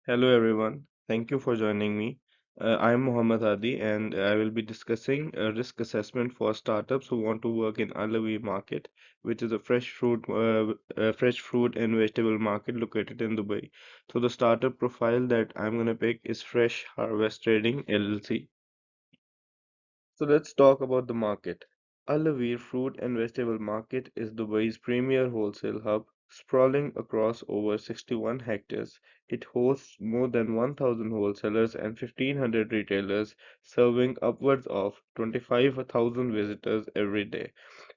Hello everyone. Thank you for joining me. I'm Mohammad Hadi and I will be discussing a risk assessment for startups who want to work in AWEER market, which is a fresh fruit and vegetable market located in Dubai. So the startup profile that I'm gonna pick is Fresh Harvest Trading LLC. So let's talk about the market. Al Awir Fruit and Vegetable Market is Dubai's premier wholesale hub, sprawling across over 61 hectares. It hosts more than 1,000 wholesalers and 1,500 retailers, serving upwards of 25,000 visitors every day.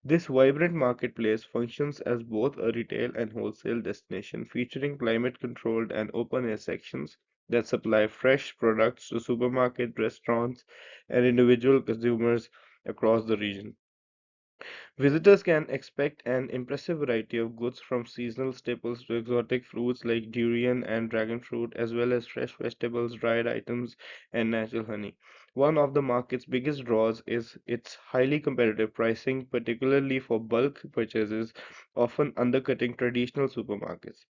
This vibrant marketplace functions as both a retail and wholesale destination, featuring climate-controlled and open-air sections that supply fresh products to supermarket, restaurants, and individual consumers across the region. Visitors can expect an impressive variety of goods from seasonal staples to exotic fruits like durian and dragon fruit, as well as fresh vegetables, dried items, and natural honey. One of the market's biggest draws is its highly competitive pricing, particularly for bulk purchases, often undercutting traditional supermarkets.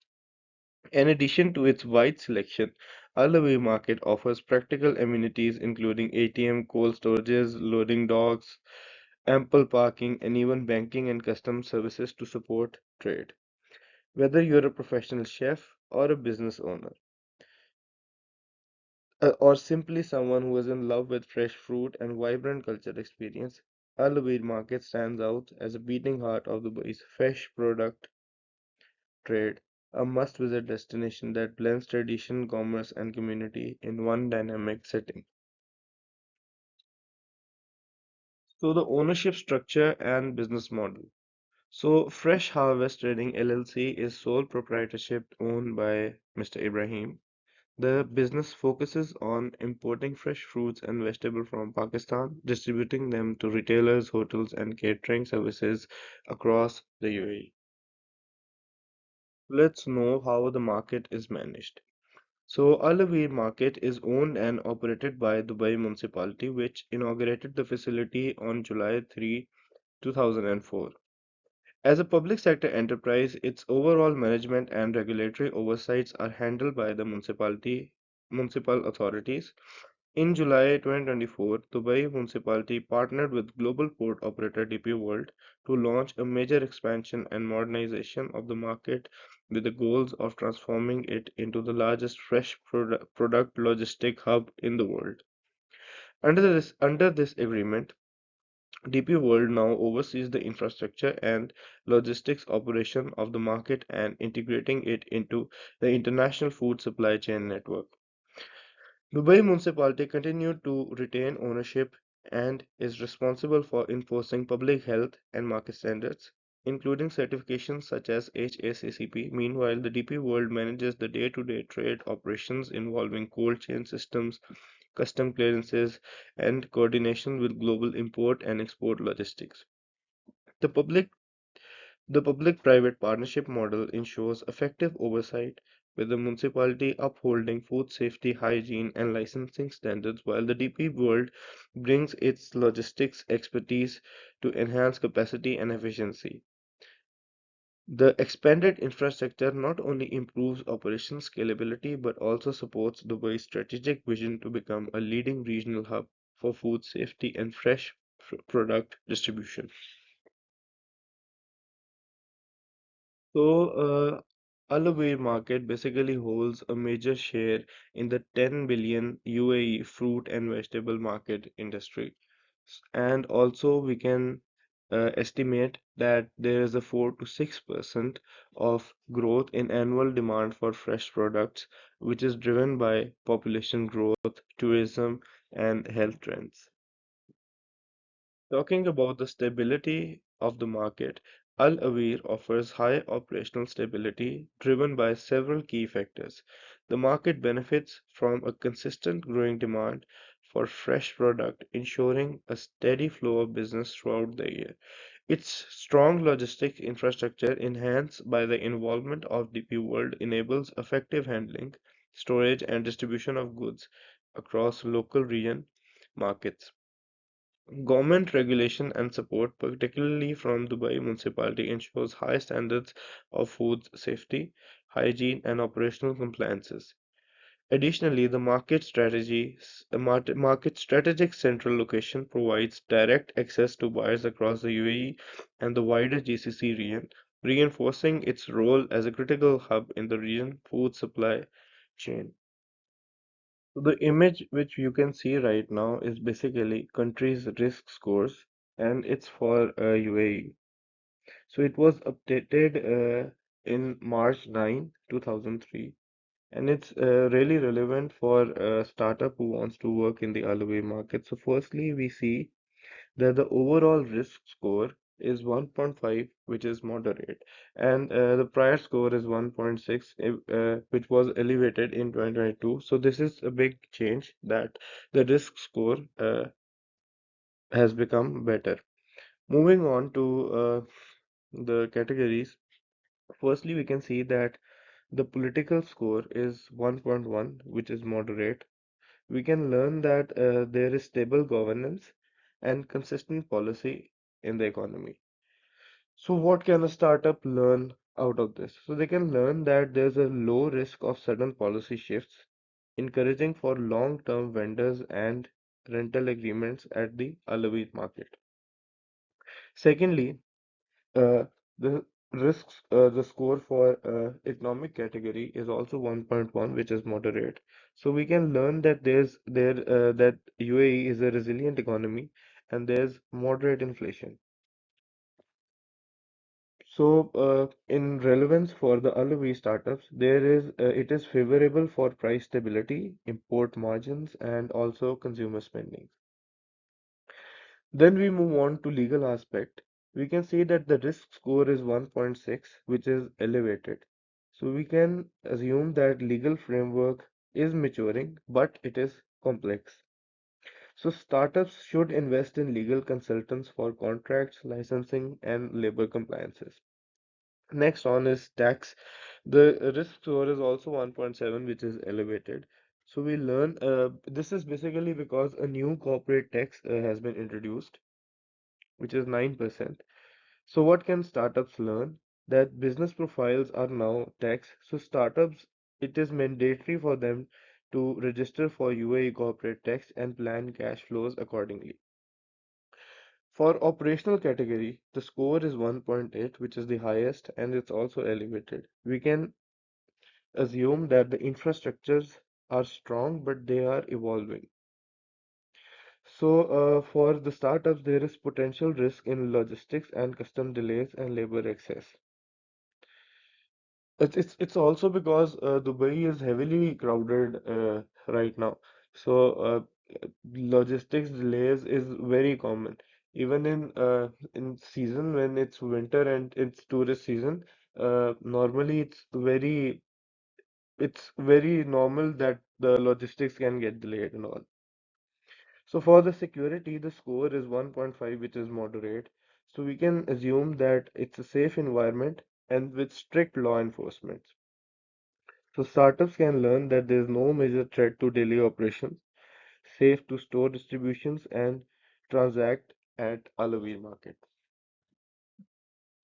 In addition to its wide selection, Al Market offers practical amenities including ATM, cold storages, loading docks, ample parking, and even banking and customs services to support trade. Whether you're a professional chef or a business owner, or simply someone who is in love with fresh fruit and vibrant culture experience, Al Market stands out as a beating heart of Dubai's fresh product trade, a must-visit destination that blends tradition, commerce, and community in one dynamic setting. So, the ownership structure and business model. So, Fresh Harvest Trading LLC is sole proprietorship owned by Mr. Ibrahim. The business focuses on importing fresh fruits and vegetables from Pakistan, distributing them to retailers, hotels, and catering services across the UAE. Let's know how the market is managed. So, Al Aween Market is owned and operated by Dubai Municipality, which inaugurated the facility on July 3, 2004. As a public sector enterprise, its overall management and regulatory oversights are handled by the municipal authorities. In July 2024, Dubai Municipality partnered with global port operator DP World to launch a major expansion and modernization of the market with the goals of transforming it into the largest fresh product logistic hub in the world. Under this agreement, DP World now oversees the infrastructure and logistics operation of the market and integrating it into the international food supply chain network. Dubai Municipality continued to retain ownership and is responsible for enforcing public health and market standards, including certifications such as HACCP. Meanwhile, the DP World manages the day-to-day trade operations involving cold chain systems, custom clearances, and coordination with global import and export logistics. The public the public-private partnership model ensures effective oversight, with the municipality upholding food safety, hygiene, and licensing standards, while the DP World brings its logistics expertise to enhance capacity and efficiency. The expanded infrastructure not only improves operation scalability but also supports Dubai's strategic vision to become a leading regional hub for food safety and fresh product distribution. So, Al market basically holds a major share in the 10 billion UAE fruit and vegetable market industry. And also, we can estimate that there is a 4 to 6% of growth in annual demand for fresh products, which is driven by population growth, tourism, and health trends. Talking about the stability of the market, Al Awir offers high operational stability driven by several key factors. The market benefits from a consistent growing demand for fresh product, ensuring a steady flow of business throughout the year. Its strong logistics infrastructure, enhanced by the involvement of DP World, enables effective handling, storage, and distribution of goods across local region markets. Government regulation and support, particularly from Dubai Municipality, ensures high standards of food safety, hygiene, and operational compliances. Additionally, the market strategic central location provides direct access to buyers across the UAE and the wider GCC region, reinforcing its role as a critical hub in the region food supply chain. So the image which you can see right now is basically countries' risk scores, and it's for UAE. So it was updated in March 9, 2003, and it's really relevant for a startup who wants to work in the Alaway market. So firstly, we see that the overall risk score is 1.5, which is moderate, and the prior score is 1.6, which was elevated in 2022. So this is a big change that the risk score has become better. Moving on to the categories, firstly, we can see that the political score is 1.1, which is moderate. We can learn that there is stable governance and consistent policy in the economy. So, what can a startup learn out of this? So, they can learn that there's a low risk of sudden policy shifts, encouraging for long-term vendors and rental agreements at the Alawite market. Secondly, uh, the score for economic category is also 1.1, which is moderate. So we can learn that that UAE is a resilient economy and there's moderate inflation. So in relevance for the Alawi startups, it is favorable for price stability, import margins, and also consumer spending. Then we move on to legal aspect. We can see that the risk score is 1.6, which is elevated. So we can assume that legal framework is maturing, but it is complex. So startups should invest in legal consultants for contracts, licensing, and labor compliances. Next on is tax. The risk score is also 1.7, which is elevated. So we learn this is basically because a new corporate tax has been introduced, which is 9%. So what can startups learn? That business profiles are now taxed. So startups, it is mandatory for them to register for UAE corporate tax and plan cash flows accordingly. For operational category, the score is 1.8, which is the highest, and it's also elevated. We can assume that the infrastructures are strong, but they are evolving. So, for the startups, there is potential risk in logistics and custom delays and labor access. It's also because Dubai is heavily crowded right now. So logistics delays is very common. Even in season when it's winter and it's tourist season, normally it's very normal that the logistics can get delayed and all. So for the security, the score is 1.5, which is moderate. So we can assume that it's a safe environment and with strict law enforcement. So startups can learn that there is no major threat to daily operations, safe to store distributions and transact at Alawi market.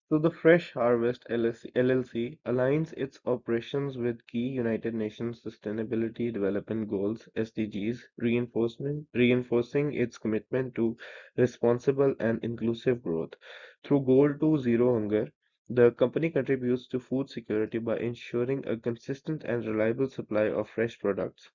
So the Fresh Harvest LLC aligns its operations with key United Nations Sustainability Development Goals (SDGs), reinforcing its commitment to responsible and inclusive growth. Through Goal to Zero Hunger, the company contributes to food security by ensuring a consistent and reliable supply of fresh products.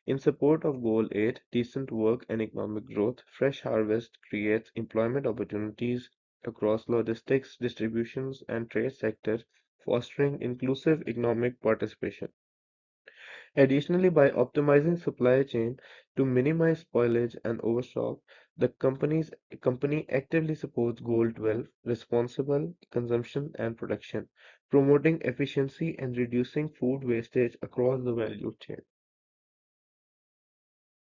In support of Goal 8, decent work and economic growth, Fresh Harvest creates employment opportunities across logistics, distributions, and trade sectors, fostering inclusive economic participation. Additionally, by optimizing supply chain to minimize spoilage and overstock, company actively supports Goal 12, responsible consumption and production, promoting efficiency and reducing food wastage across the value chain.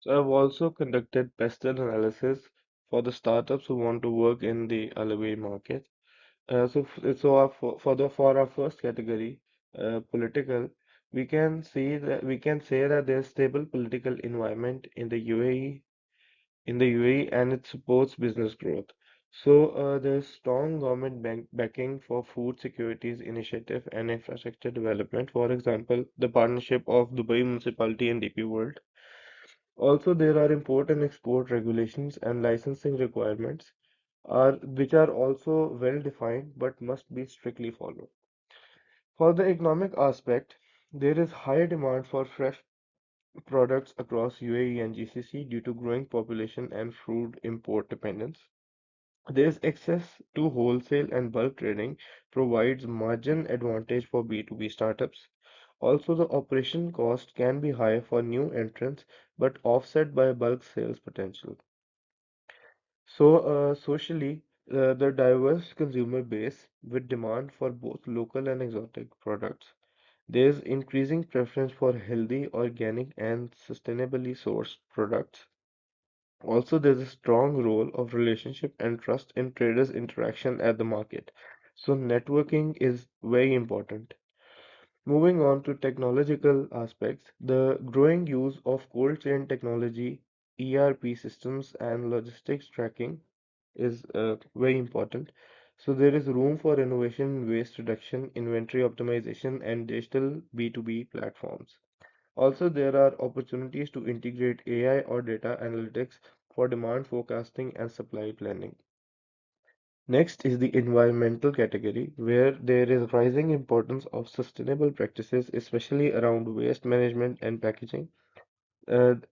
So I've also conducted pestle analysis for the startups who want to work in the Alawi market. For our first category, political, we can say that there's stable political environment in the UAE and it supports business growth. There's strong government backing for food securities initiative and infrastructure development. For example, the partnership of Dubai Municipality and DP World. Also, there are import and export regulations and licensing requirements which are also well defined but must be strictly followed. For the economic aspect, there is high demand for fresh products across UAE and GCC due to growing population and food import dependence. There is access to wholesale and bulk trading provides margin advantage for B2B startups. Also, the operation cost can be high for new entrants but offset by bulk sales potential. Socially, the diverse consumer base with demand for both local and exotic products. There's increasing preference for healthy, organic, and sustainably sourced products. Also, there's a strong role of relationship and trust in traders' interaction at the market. So, networking is very important. Moving on to technological aspects, the growing use of cold chain technology, ERP systems, and logistics tracking is very important. So, there is room for innovation in waste reduction, inventory optimization, and digital B2B platforms. Also, there are opportunities to integrate AI or data analytics for demand forecasting and supply planning. Next is the environmental category, where there is rising importance of sustainable practices, especially around waste management and packaging.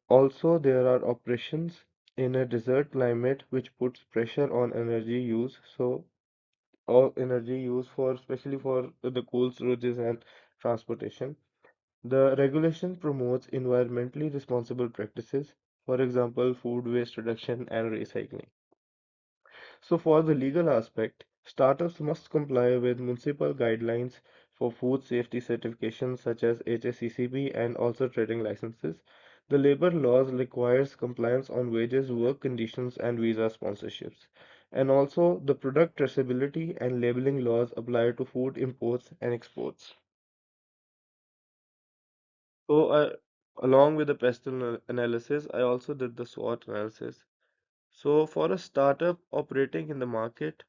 Also, there are operations in a desert climate which puts pressure on energy use. All energy use for especially for the cold storages and transportation. The regulation promotes environmentally responsible practices, for example, food waste reduction and recycling. So, for the legal aspect, startups must comply with municipal guidelines for food safety certifications such as HACCP and also trading licenses. The labor laws requires compliance on wages, work conditions, and visa sponsorships. And also, the product traceability and labeling laws apply to food imports and exports. Along with the pest analysis, I also did the SWOT analysis. So, for a startup operating in the market,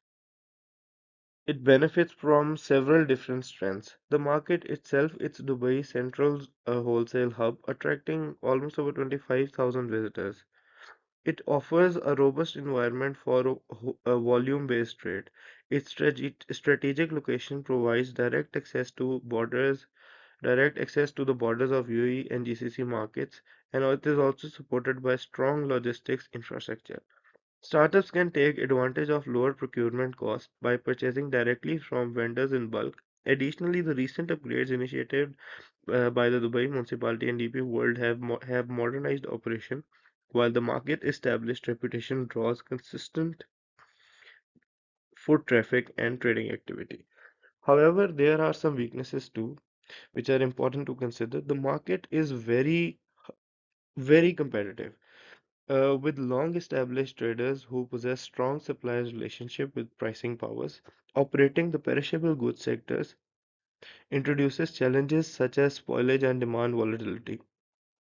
it benefits from several different strengths. The market itself, it's Dubai Central wholesale hub, attracting almost over 25,000 visitors. It offers a robust environment for a volume-based trade. Its strategic location provides direct access to the borders of UAE and GCC markets, and it is also supported by strong logistics infrastructure. Startups can take advantage of lower procurement costs by purchasing directly from vendors in bulk. Additionally, the recent upgrades initiated by the Dubai Municipality and DP World have modernized operation, while the market established reputation draws consistent foot traffic and trading activity. However, there are some weaknesses too, which are important to consider. The market is very competitive, with long-established traders who possess strong suppliers relationship with pricing powers. Operating the perishable goods sectors introduces challenges such as spoilage and demand volatility.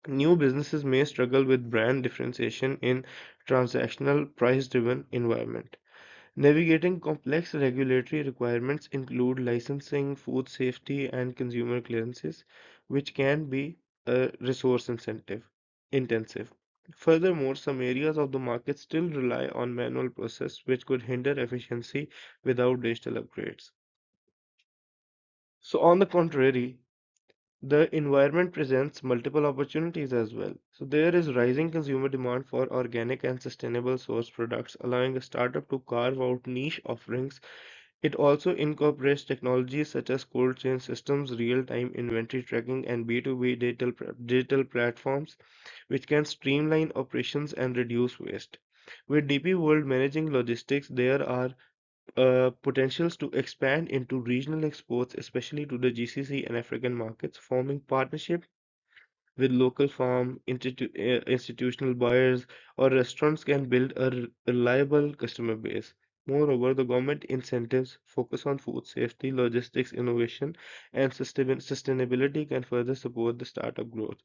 New businesses may struggle with brand differentiation in transactional price-driven environment. Navigating complex regulatory requirements include licensing, food safety, and consumer clearances, which can be resource intensive. Furthermore, some areas of the market still rely on manual process, which could hinder efficiency without digital upgrades. So, on the contrary, the environment presents multiple opportunities as well. So there is rising consumer demand for organic and sustainable source products, allowing a startup to carve out niche offerings. It also incorporates technologies such as cold chain systems, real-time inventory tracking, and B2B digital platforms, which can streamline operations and reduce waste. With DP World managing logistics, there are potentials to expand into regional exports, especially to the GCC and African markets, forming partnership with local institutional buyers or restaurants can build a reliable customer base. Moreover, the government incentives focus on food safety, logistics, innovation, and sustainability can further support the startup growth.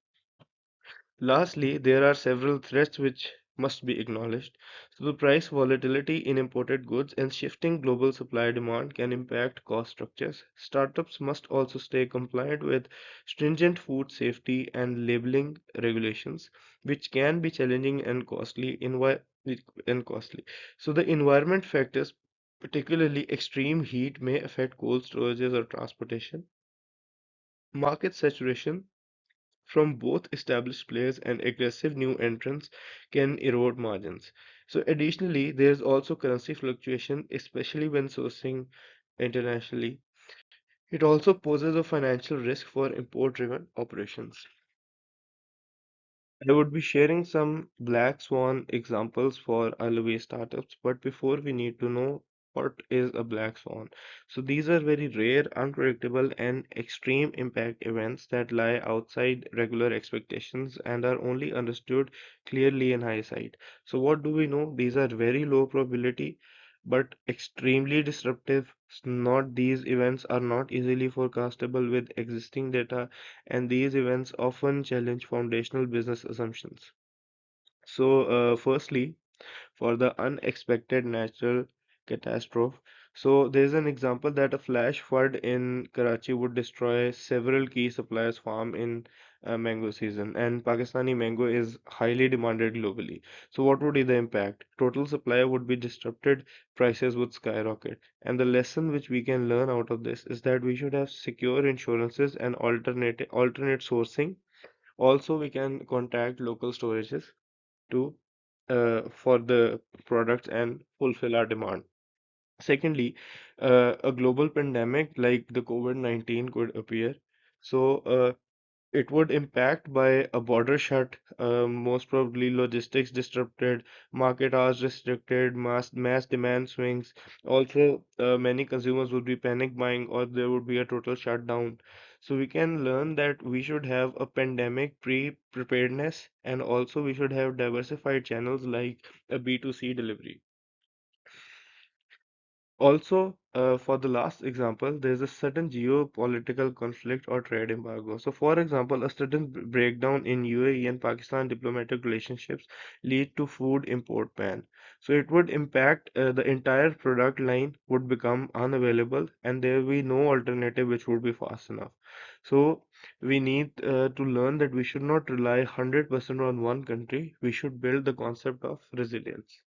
Lastly, there are several threats which must be acknowledged. So the price volatility in imported goods and shifting global supply demand can impact cost structures. Startups must also stay compliant with stringent food safety and labeling regulations, which can be challenging and costly. So the environment factors, particularly extreme heat, may affect cold storages or transportation. Market saturation from both established players and aggressive new entrants can erode margins. So additionally, there's also currency fluctuation, especially when sourcing internationally. It also poses a financial risk for import-driven operations. I would be sharing some black swan examples for AWEER startups, but before we need to know what is a black swan. So these are very rare, unpredictable, and extreme impact events that lie outside regular expectations and are only understood clearly in hindsight. So what do we know? These are very low probability, but extremely disruptive. Not these events are not easily forecastable with existing data, and these events often challenge foundational business assumptions. So, firstly, for the unexpected natural catastrophe. So there's an example that a flash flood in Karachi would destroy several key suppliers' farm in mango season, and Pakistani mango is highly demanded globally. So what would be the impact? Total supply would be disrupted, prices would skyrocket. And the lesson which we can learn out of this is that we should have secure insurances and alternate sourcing. Also, we can contact local storages to for the products and fulfill our demand. Secondly, a global pandemic like the COVID-19 could appear. So, it would impact by a border shut, most probably logistics disrupted, market hours restricted, mass demand swings. Also, many consumers would be panic buying, or there would be a total shutdown. So we can learn that we should have a pandemic preparedness, and also we should have diversified channels like a B2C delivery. Also, for the last example, there's a sudden geopolitical conflict or trade embargo. So, for example, a sudden breakdown in UAE and Pakistan diplomatic relationships lead to food import ban. So, it would impact the entire product line would become unavailable, and there will be no alternative which would be fast enough. So, we need to learn that we should not rely 100% on one country. We should build the concept of resilience.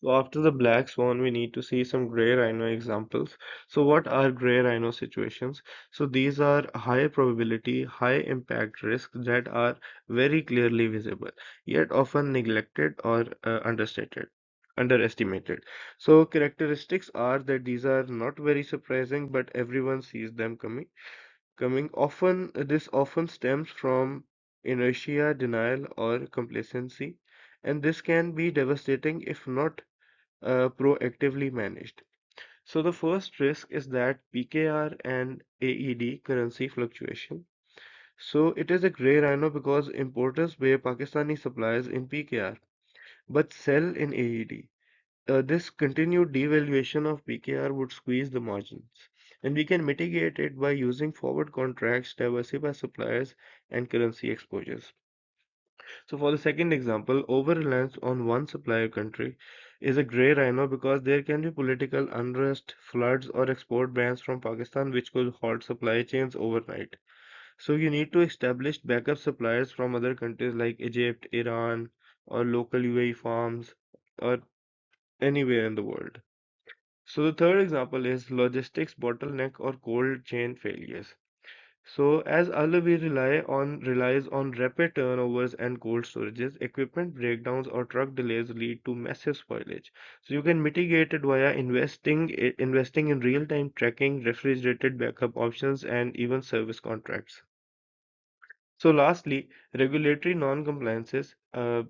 So after the black swan, we need to see some gray rhino examples. So what are gray rhino situations? So these are high probability, high impact risks that are very clearly visible, yet often neglected or underestimated. So characteristics are that these are not very surprising, but everyone sees them coming. Often, this often stems from inertia, denial, or complacency, and this can be devastating if not proactively managed. So the first risk is that PKR and AED currency fluctuation. So it is a gray rhino because importers pay Pakistani suppliers in PKR but sell in AED. This continued devaluation of PKR would squeeze the margins, and we can mitigate it by using forward contracts, diversify suppliers, and currency exposures. So for the second example, over-reliance on one supplier country is a gray rhino because there can be political unrest, floods, or export bans from Pakistan which could halt supply chains overnight. So you need to establish backup suppliers from other countries like Egypt, Iran, or local UAE farms, or anywhere in the world. So the third example is logistics bottleneck or cold chain failures. So as Alavi relies on rapid turnovers and cold storages, equipment breakdowns or truck delays lead to massive spoilage. So you can mitigate it via investing in real-time tracking, refrigerated backup options, and even service contracts. So lastly, regulatory non-compliances.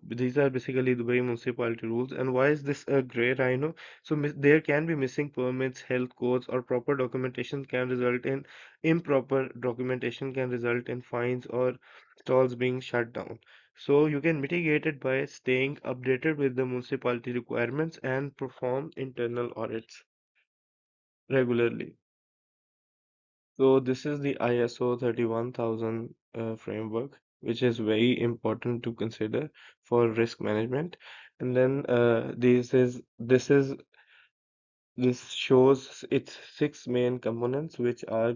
These are basically the way municipality rules. And why is this a gray rhino? So there can be missing permits, health codes, or proper documentation can result in improper documentation can result in fines or stalls being shut down. So you can mitigate it by staying updated with the municipality requirements and perform internal audits regularly. So this is the ISO 31000 framework. which is very important to consider for risk management. And then this shows its six main components, which are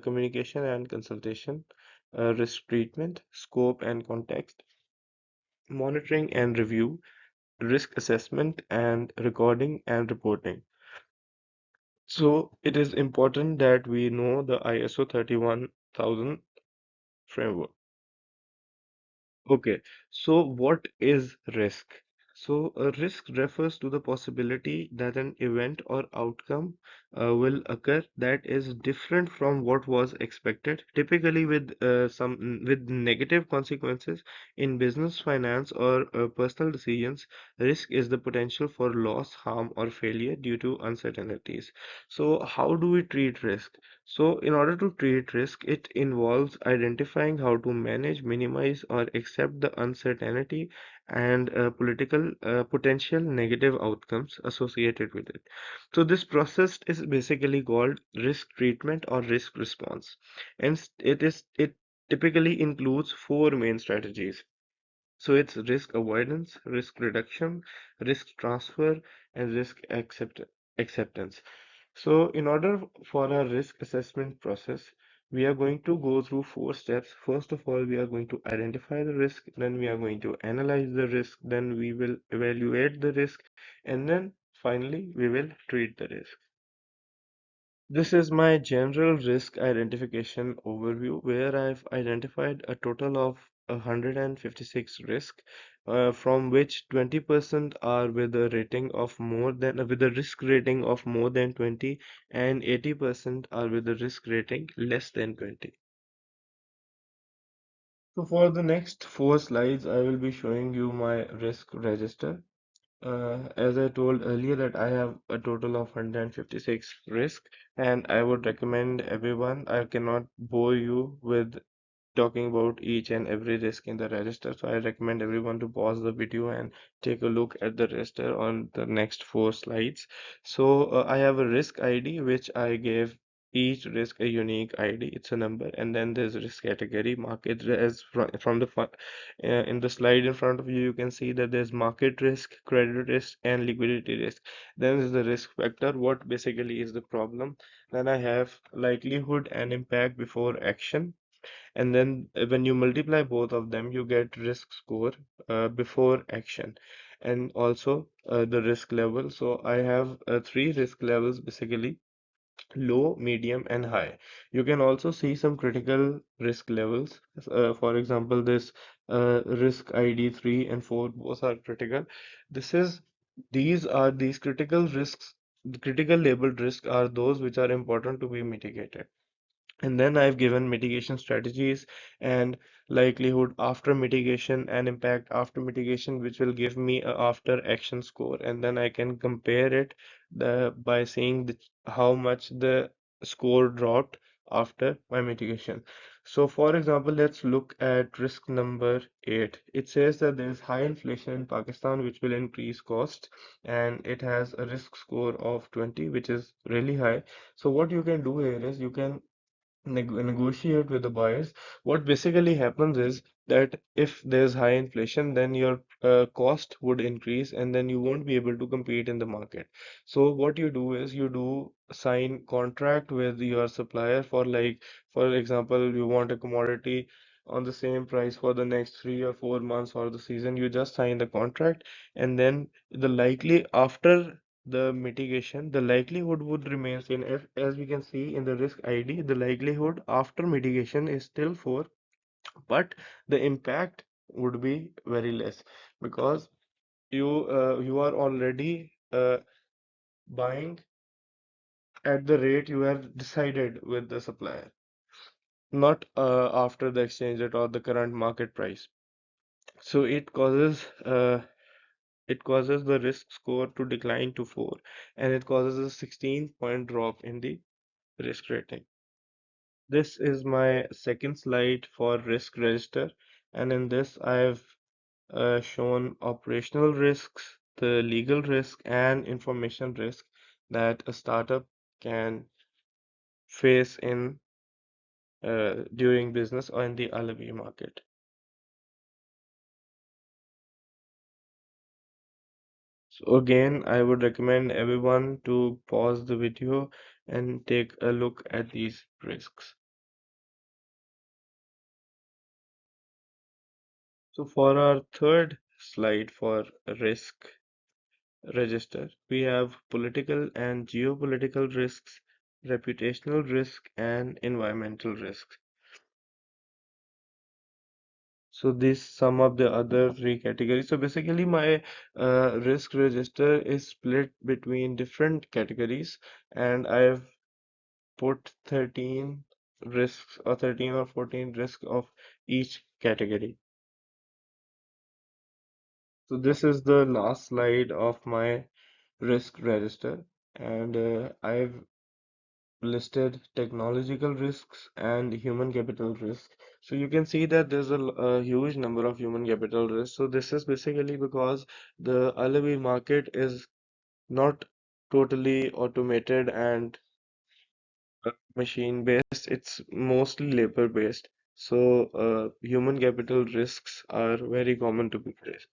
communication and consultation, risk treatment, scope and context, monitoring and review, risk assessment, and recording and reporting. So it is important that we know the ISO 31000 framework. Okay, so what is risk? So a risk refers to the possibility that an event or outcome will occur that is different from what was expected, typically with negative consequences in business, finance, or personal decisions. Risk is the potential for loss, harm, or failure due to uncertainties. So how do we treat risk? So, in order to treat risk, it involves identifying how to manage, minimize, or accept the uncertainty and political potential negative outcomes associated with it. So, this process is basically called risk treatment or risk response, and it typically includes four main strategies. So it's risk avoidance, risk reduction, risk transfer, and acceptance. So in order for our risk assessment process, we are going to go through four steps. First of all, we are going to identify the risk, then we are going to analyze the risk, then we will evaluate the risk, and then finally we will treat the risk. This is my general risk identification overview where I've identified a total of 156 risks, from which 20% are with a rating of more than with a risk rating of more than 20 and 80% are with a risk rating less than 20. So for the next four slides, I will be showing you my risk register. As I told earlier that I have a total of 156 risk and I would recommend everyone, I cannot bore you with talking about each and every risk in the register. So I recommend everyone to pause the video and take a look at the register on the next four slides. So I have a risk ID which I gave each risk a unique ID. It's a number, and then there's risk category. Market as from the in the slide in front of you, you can see that there's market risk, credit risk, and liquidity risk. Then there's the risk factor. What basically is the problem? Then I have likelihood and impact before action, and then when you multiply both of them you get risk score before action, and also the risk level. So I have three risk levels basically: low, medium, and high. You can also see some critical risk levels. For example, this risk ID 3 and 4 both are critical. These critical risks. The critical labeled risks are those which are important to be mitigated. And then I've given mitigation strategies and likelihood after mitigation and impact after mitigation, which will give me a after action score. And then I can compare it by seeing how much the score dropped after my mitigation. So, for example, let's look at risk number 8. It says that there is high inflation in Pakistan, which will increase costs, and it has a risk score of 20, which is really high. So, what you can do here is you can negotiate with the buyers. What basically happens is that if there's high inflation, then your cost would increase, and then you won't be able to compete in the market. So what you do is you do sign contract with your supplier for, like, for example, you want a commodity on the same price for the next 3 or 4 months or the season. You just sign the contract, and then the likely after the mitigation, the likelihood would remain same. As we can see in the risk ID, the likelihood after mitigation is still 4, but the impact would be very less because you are already buying at the rate you have decided with the supplier, not after the exchange rate or the current market price. So it causes the risk score to decline to 4, and it causes a 16-point drop in the risk rating. This is my second slide for risk register, and in this I've shown operational risks, the legal risk, and information risk that a startup can face in during business or in the AWEER market. So again, I would recommend everyone to pause the video and take a look at these risks. So for our third slide for risk register, we have political and geopolitical risks, reputational risk, and environmental risks. So these some of the other three categories. So basically, my risk register is split between different categories, and I've put 13 risks or 13 or 14 risks of each category. So this is the last slide of my risk register, and I've listed technological risks and human capital risk. So you can see that there's a huge number of human capital risks. So this is basically because the LOE market is not totally automated and machine based, it's mostly labor based. So human capital risks are very common to be faced.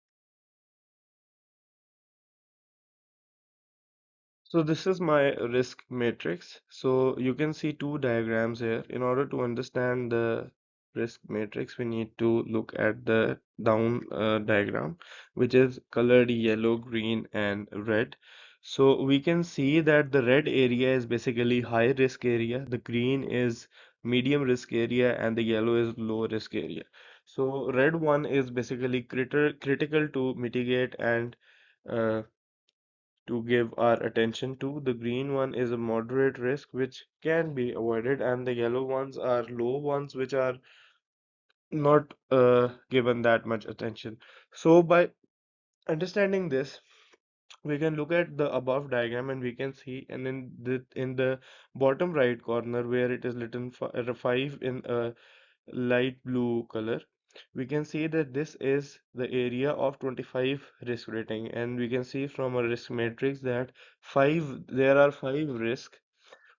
So this is my risk matrix. So you can see two diagrams here. In order to understand the risk matrix, we need to look at the down diagram, which is colored yellow, green, and red. So we can see that the red area is basically high risk area, the green is medium risk area, and the yellow is low risk area. So red one is basically critical to mitigate and uh, to give our attention to. The green one is a moderate risk which can be avoided, and the yellow ones are low ones which are not given that much attention. So by understanding this, we can look at the above diagram and we can see, and in the bottom right corner where it is written 5 in a light blue color, we can see that this is the area of 25 risk rating, and we can see from a risk matrix that there are 5 risks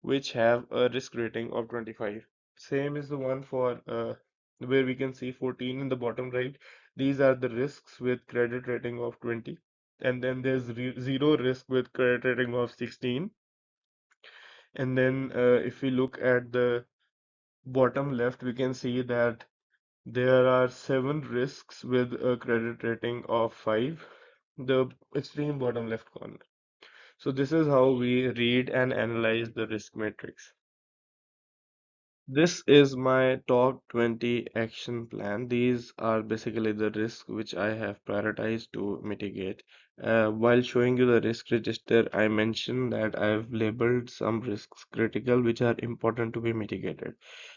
which have a risk rating of 25. Same is the one for where we can see 14 in the bottom right. These are the risks with credit rating of 20. And then there's zero risk with credit rating of 16. And then if we look at the bottom left, we can see that there are 7 risks with a credit rating of 5, the extreme bottom left corner. So this is how we read and analyze the risk matrix. This is my top 20 action plan. These are basically the risks which I have prioritized to mitigate. While showing you the risk register, I mentioned that I've labeled some risks critical which are important to be mitigated.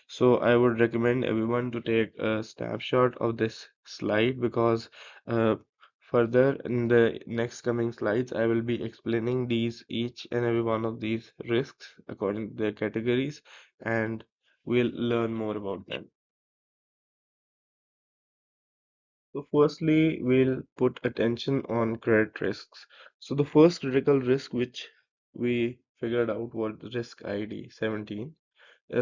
So I would recommend everyone to take a snapshot of this slide because uh, further in the next coming slides, I will be explaining these each and every one of these risks according to their categories, and we'll learn more about them. So firstly, we'll put attention on credit risks. So the first critical risk which we figured out was risk ID 17.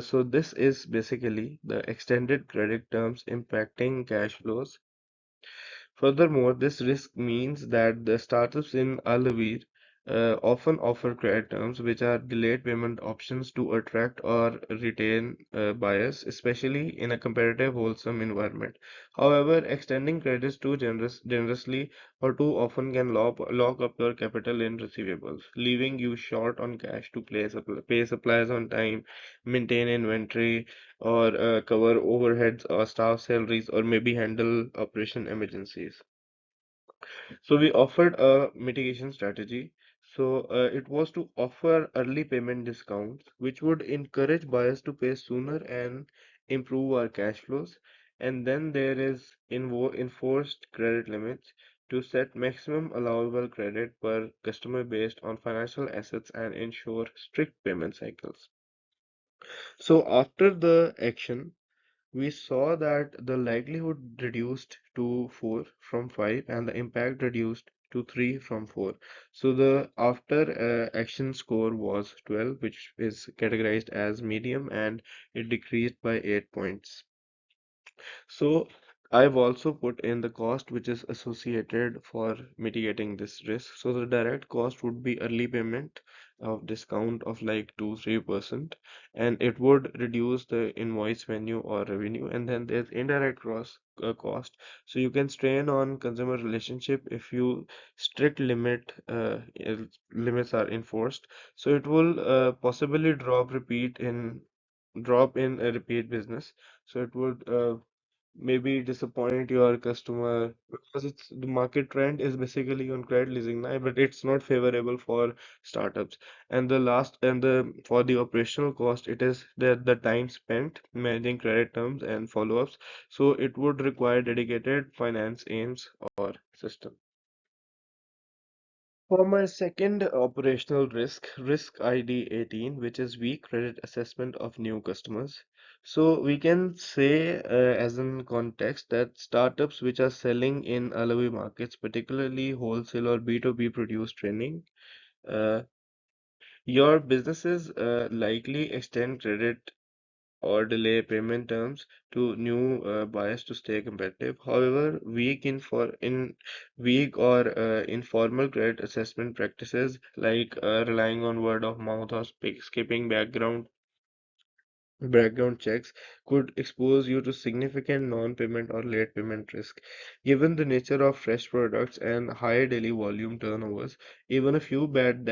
So this is basically the extended credit terms impacting cash flows. Furthermore, this risk means that the startups in AWEER often offer credit terms which are delayed payment options to attract or retain buyers, especially in a competitive, wholesome environment. However, extending credits too generously or too often can lock up your capital in receivables, leaving you short on cash to pay suppliers on time, maintain inventory, or cover overheads or staff salaries, or maybe handle operation emergencies. So we offered a mitigation strategy. So it was to offer early payment discounts, which would encourage buyers to pay sooner and improve our cash flows. And then there is enforced credit limits to set maximum allowable credit per customer based on financial assets and ensure strict payment cycles. So after the action, we saw that the likelihood reduced to 4 from 5 and the impact reduced to 3 from 4. So the after action score was 12, which is categorized as medium, and it decreased by 8 points. So I've also put in the cost which is associated for mitigating this risk. So the direct cost would be early payment of discount of like 2-3%, and it would reduce the invoice value or revenue. And then there's indirect cost. So you can strain on consumer relationship if you strict limits are enforced. So it will possibly drop in a repeat business. So it would maybe disappoint your customer because it's the market trend is basically on credit leasing now, but it's not favorable for startups. And the last and the for the operational cost, it is the time spent managing credit terms and follow-ups. So it would require dedicated finance aims or system. For my second operational risk ID 18, which is weak credit assessment of new customers. So we can say, as in context, that startups which are selling in LOE markets, particularly wholesale or B2B produce training, uh, your businesses likely extend credit or delay payment terms to new buyers to stay competitive. However, weak or informal credit assessment practices like relying on word of mouth or skipping background checks could expose you to significant non-payment or late payment risk. Given the nature of fresh products and high daily volume turnovers, even a few bad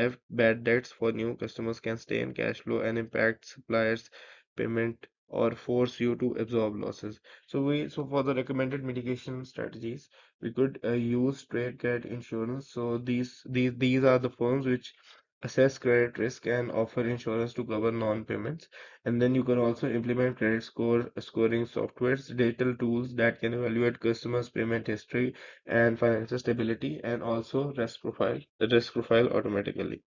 debts for new customers can stay in cash flow and impact suppliers' payment or force you to absorb losses. So for the recommended mitigation strategies, we could use trade credit insurance. So these are the firms which assess credit risk and offer insurance to cover non-payments. And then you can also implement scoring softwares, digital tools that can evaluate customers' payment history and financial stability, and also risk profile automatically.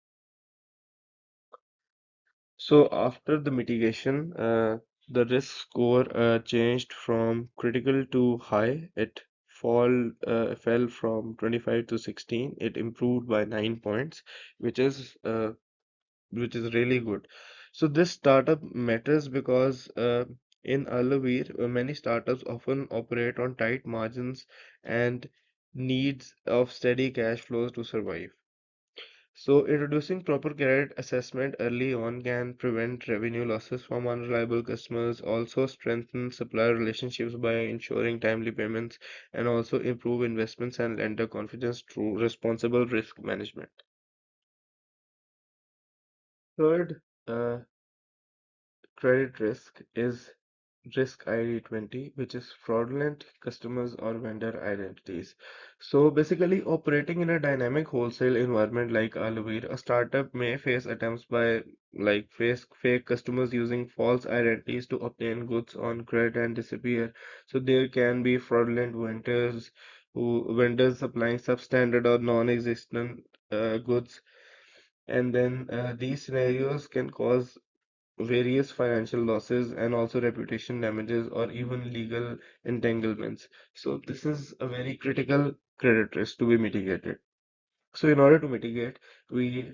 So after the mitigation, the risk score changed from critical to high. It fell from 25 to 16. It improved by 9 points, which is uh, which is really good. So this startup matters because in AWEER, many startups often operate on tight margins and needs of steady cash flows to survive. So introducing proper credit assessment early on can prevent revenue losses from unreliable customers, also strengthen supplier relationships by ensuring timely payments, and also improve investments and lender confidence through responsible risk management. Third, credit risk is risk ID 20, which is fraudulent customers or vendor identities. So basically, operating in a dynamic wholesale environment like Alvir, a startup may face attempts by face fake customers using false identities to obtain goods on credit and disappear. So there can be fraudulent vendors supplying substandard or non-existent goods, and then these scenarios can cause various financial losses and also reputation damages or even legal entanglements. So this is a very critical credit risk to be mitigated. So in order to mitigate, we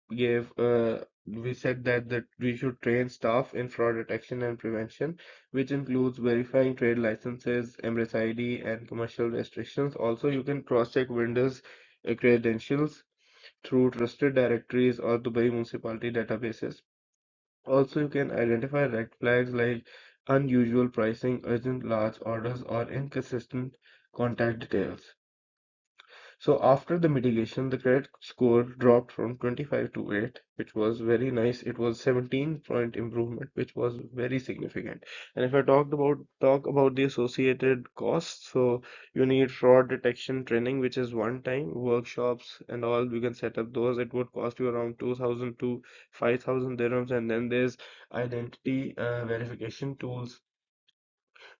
we said that we should train staff in fraud detection and prevention, which includes verifying trade licenses, Emirates ID, and commercial restrictions. Also, you can cross-check vendors' credentials through trusted directories or Dubai municipality databases. Also, you can identify red flags like unusual pricing, urgent large orders, or inconsistent contact details. So after the mitigation, the credit score dropped from 25 to 8, which was very nice. It was 17-point improvement, which was very significant. And if I talk about the associated costs, so you need fraud detection training, which is one time workshops and all. You can set up those. It would cost you around 2,000 to 5,000 dirhams. And then there's identity verification tools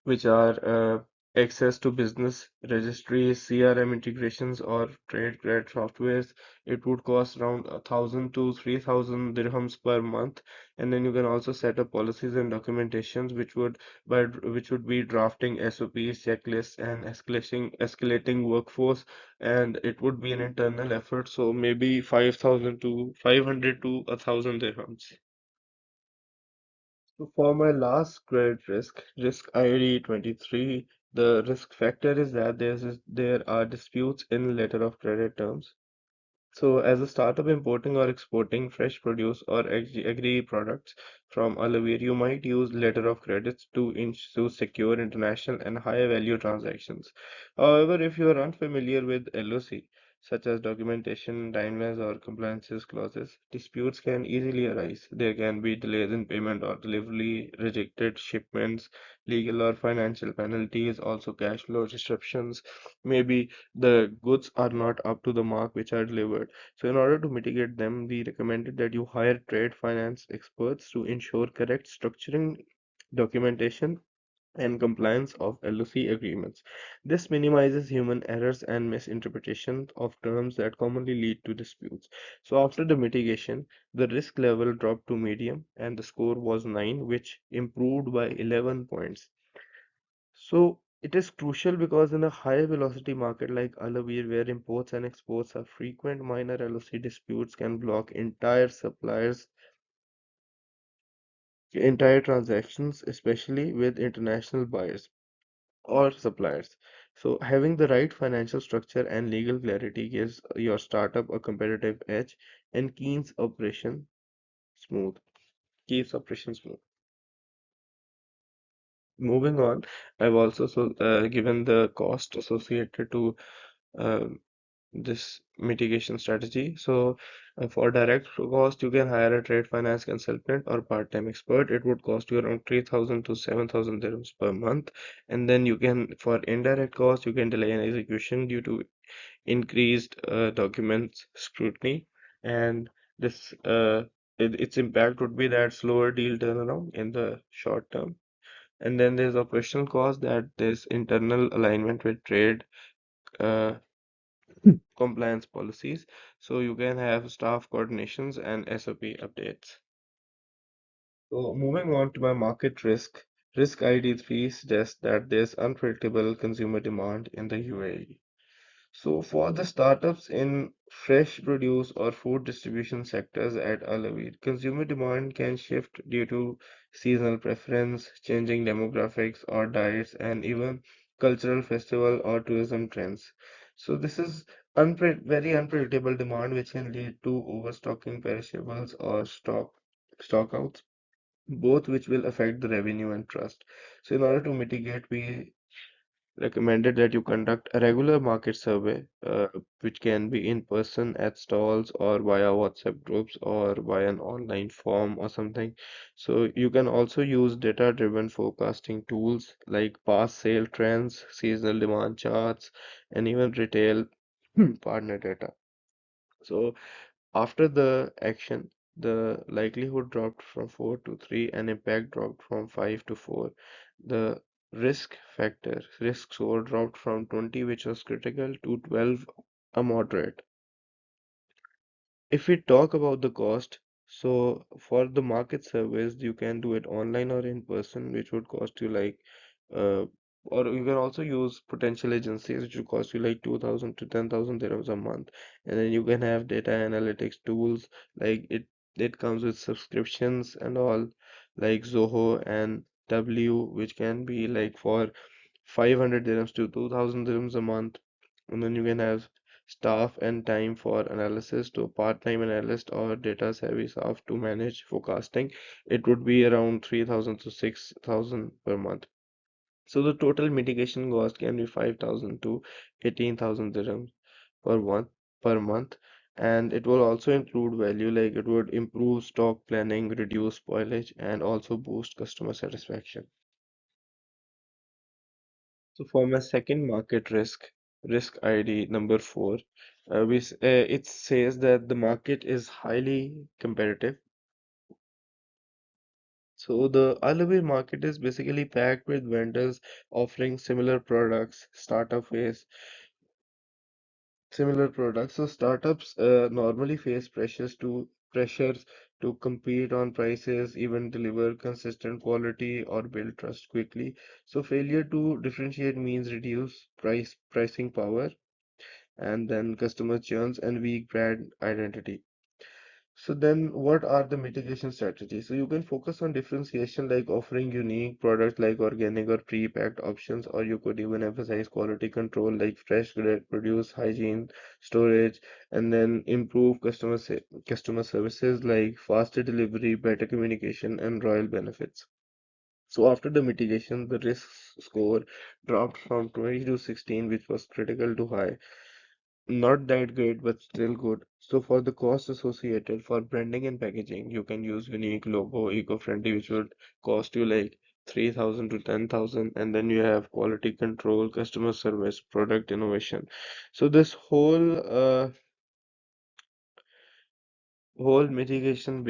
which are access to business registries, CRM integrations, or trade credit softwares. It would cost around 1,000 to 3,000 dirhams per month, and then you can also set up policies and documentations, which would be drafting SOPs, checklists, and escalating workforce, and it would be an internal effort. So maybe 5,000 to 500 to 1,000 dirhams. So for my last credit risk ID 23, The risk factor is that there are disputes in letter of credit terms. So, as a startup importing or exporting fresh produce or agri products from Alavir, you might use letter of credits to secure international and high value transactions. However, if you are unfamiliar with LOC, such as documentation, timelines, or compliances clauses, disputes can easily arise. There can be delays in payment or delivery, rejected shipments, legal or financial penalties, also cash flow disruptions. Maybe the goods are not up to the mark which are delivered. So, in order to mitigate them, we recommended that you hire trade finance experts to ensure correct structuring, documentation, and compliance of LOC agreements. This minimizes human errors and misinterpretation of terms that commonly lead to disputes. So, after the mitigation, the risk level dropped to medium and the score was 9, which improved by 11 points. So it is crucial because in a high velocity market like Alawir, where imports and exports are frequent, minor LOC disputes can block entire transactions, especially with international buyers or suppliers. So having the right financial structure and legal clarity gives your startup a competitive edge and smooth, keeps operation smooth. Moving on, I've also given the cost associated to uh, this mitigation strategy. So, for direct cost, you can hire a trade finance consultant or part-time expert. It would cost you around 3,000 to 7,000 dirhams per month. And then you can, for indirect cost, you can delay an execution due to increased documents scrutiny. And its impact would be that slower deal turnaround in the short term. And then there's operational cost, that there's internal alignment with trade. Uh, Compliance policies, so you can have staff coordinations and SOP updates. So moving on to my market risk ID3 suggests that there's unpredictable consumer demand in the UAE. So for the startups in fresh produce or food distribution sectors at Alawi, consumer demand can shift due to seasonal preference, changing demographics or diets, and even cultural festival or tourism trends. So this is very unpredictable demand which can lead to overstocking perishables or stockouts, both which will affect the revenue and trust. So in order to mitigate, we recommended that you conduct a regular market survey, which can be in person at stalls or via WhatsApp groups or via an online form or something. So you can also use data-driven forecasting tools like past sale trends, seasonal demand charts, and even retail partner data. So after the action, the likelihood dropped from 4 to 3 and impact dropped from 5 to 4. The risk score dropped from 20, which was critical, to 12, a moderate. If we talk about the cost, so for the market surveys, you can do it online or in person, which would cost you like, uh, or you can also use potential agencies, which would cost you like 2,000 to 10,000 dirhams a month. And then you can have data analytics tools, like it comes with subscriptions and all, like Zoho and which can be like for 500 dirhams to 2,000 dirhams a month. And then you can have staff and time for analysis to part-time analyst or data savvy staff to manage forecasting. It would be around 3,000 to 6,000 per month. So the total mitigation cost can be 5,000 to 18,000 dirhams per month. And it will also include value, like it would improve stock planning, reduce spoilage, and also boost customer satisfaction. So for my second market risk ID number 4, it says that the market is highly competitive. So the Alawir market is basically packed with vendors offering similar products. So startups normally face pressures to compete on prices, even deliver consistent quality or build trust quickly. So failure to differentiate means reduce pricing power, and then customer churns and weak brand identity. So then what are the mitigation strategies? So you can focus on differentiation like offering unique products like organic or pre-packed options, or you could even emphasize quality control like fresh grade produce, hygiene, storage, and then improve customer services like faster delivery, better communication, and royal benefits. So after the mitigation, the risk score dropped from 20 to 16, which was critical to high. Not that great, but still good. So for the cost associated for branding and packaging, you can use unique logo, eco-friendly, which would cost you like 3,000 to 10,000, and then you have quality control, customer service, product innovation. So this whole mitigation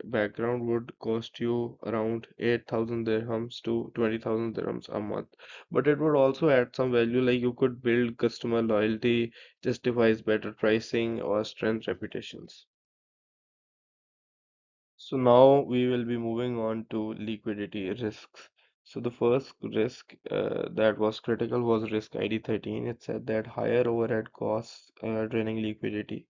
background would cost you around 8,000 dirhams to 20,000 dirhams a month. But it would also add some value, like you could build customer loyalty, justifies better pricing, or strength reputations. So now we will be moving on to liquidity risks. So the first risk that was critical was risk ID 13. It said that higher overhead costs draining liquidity.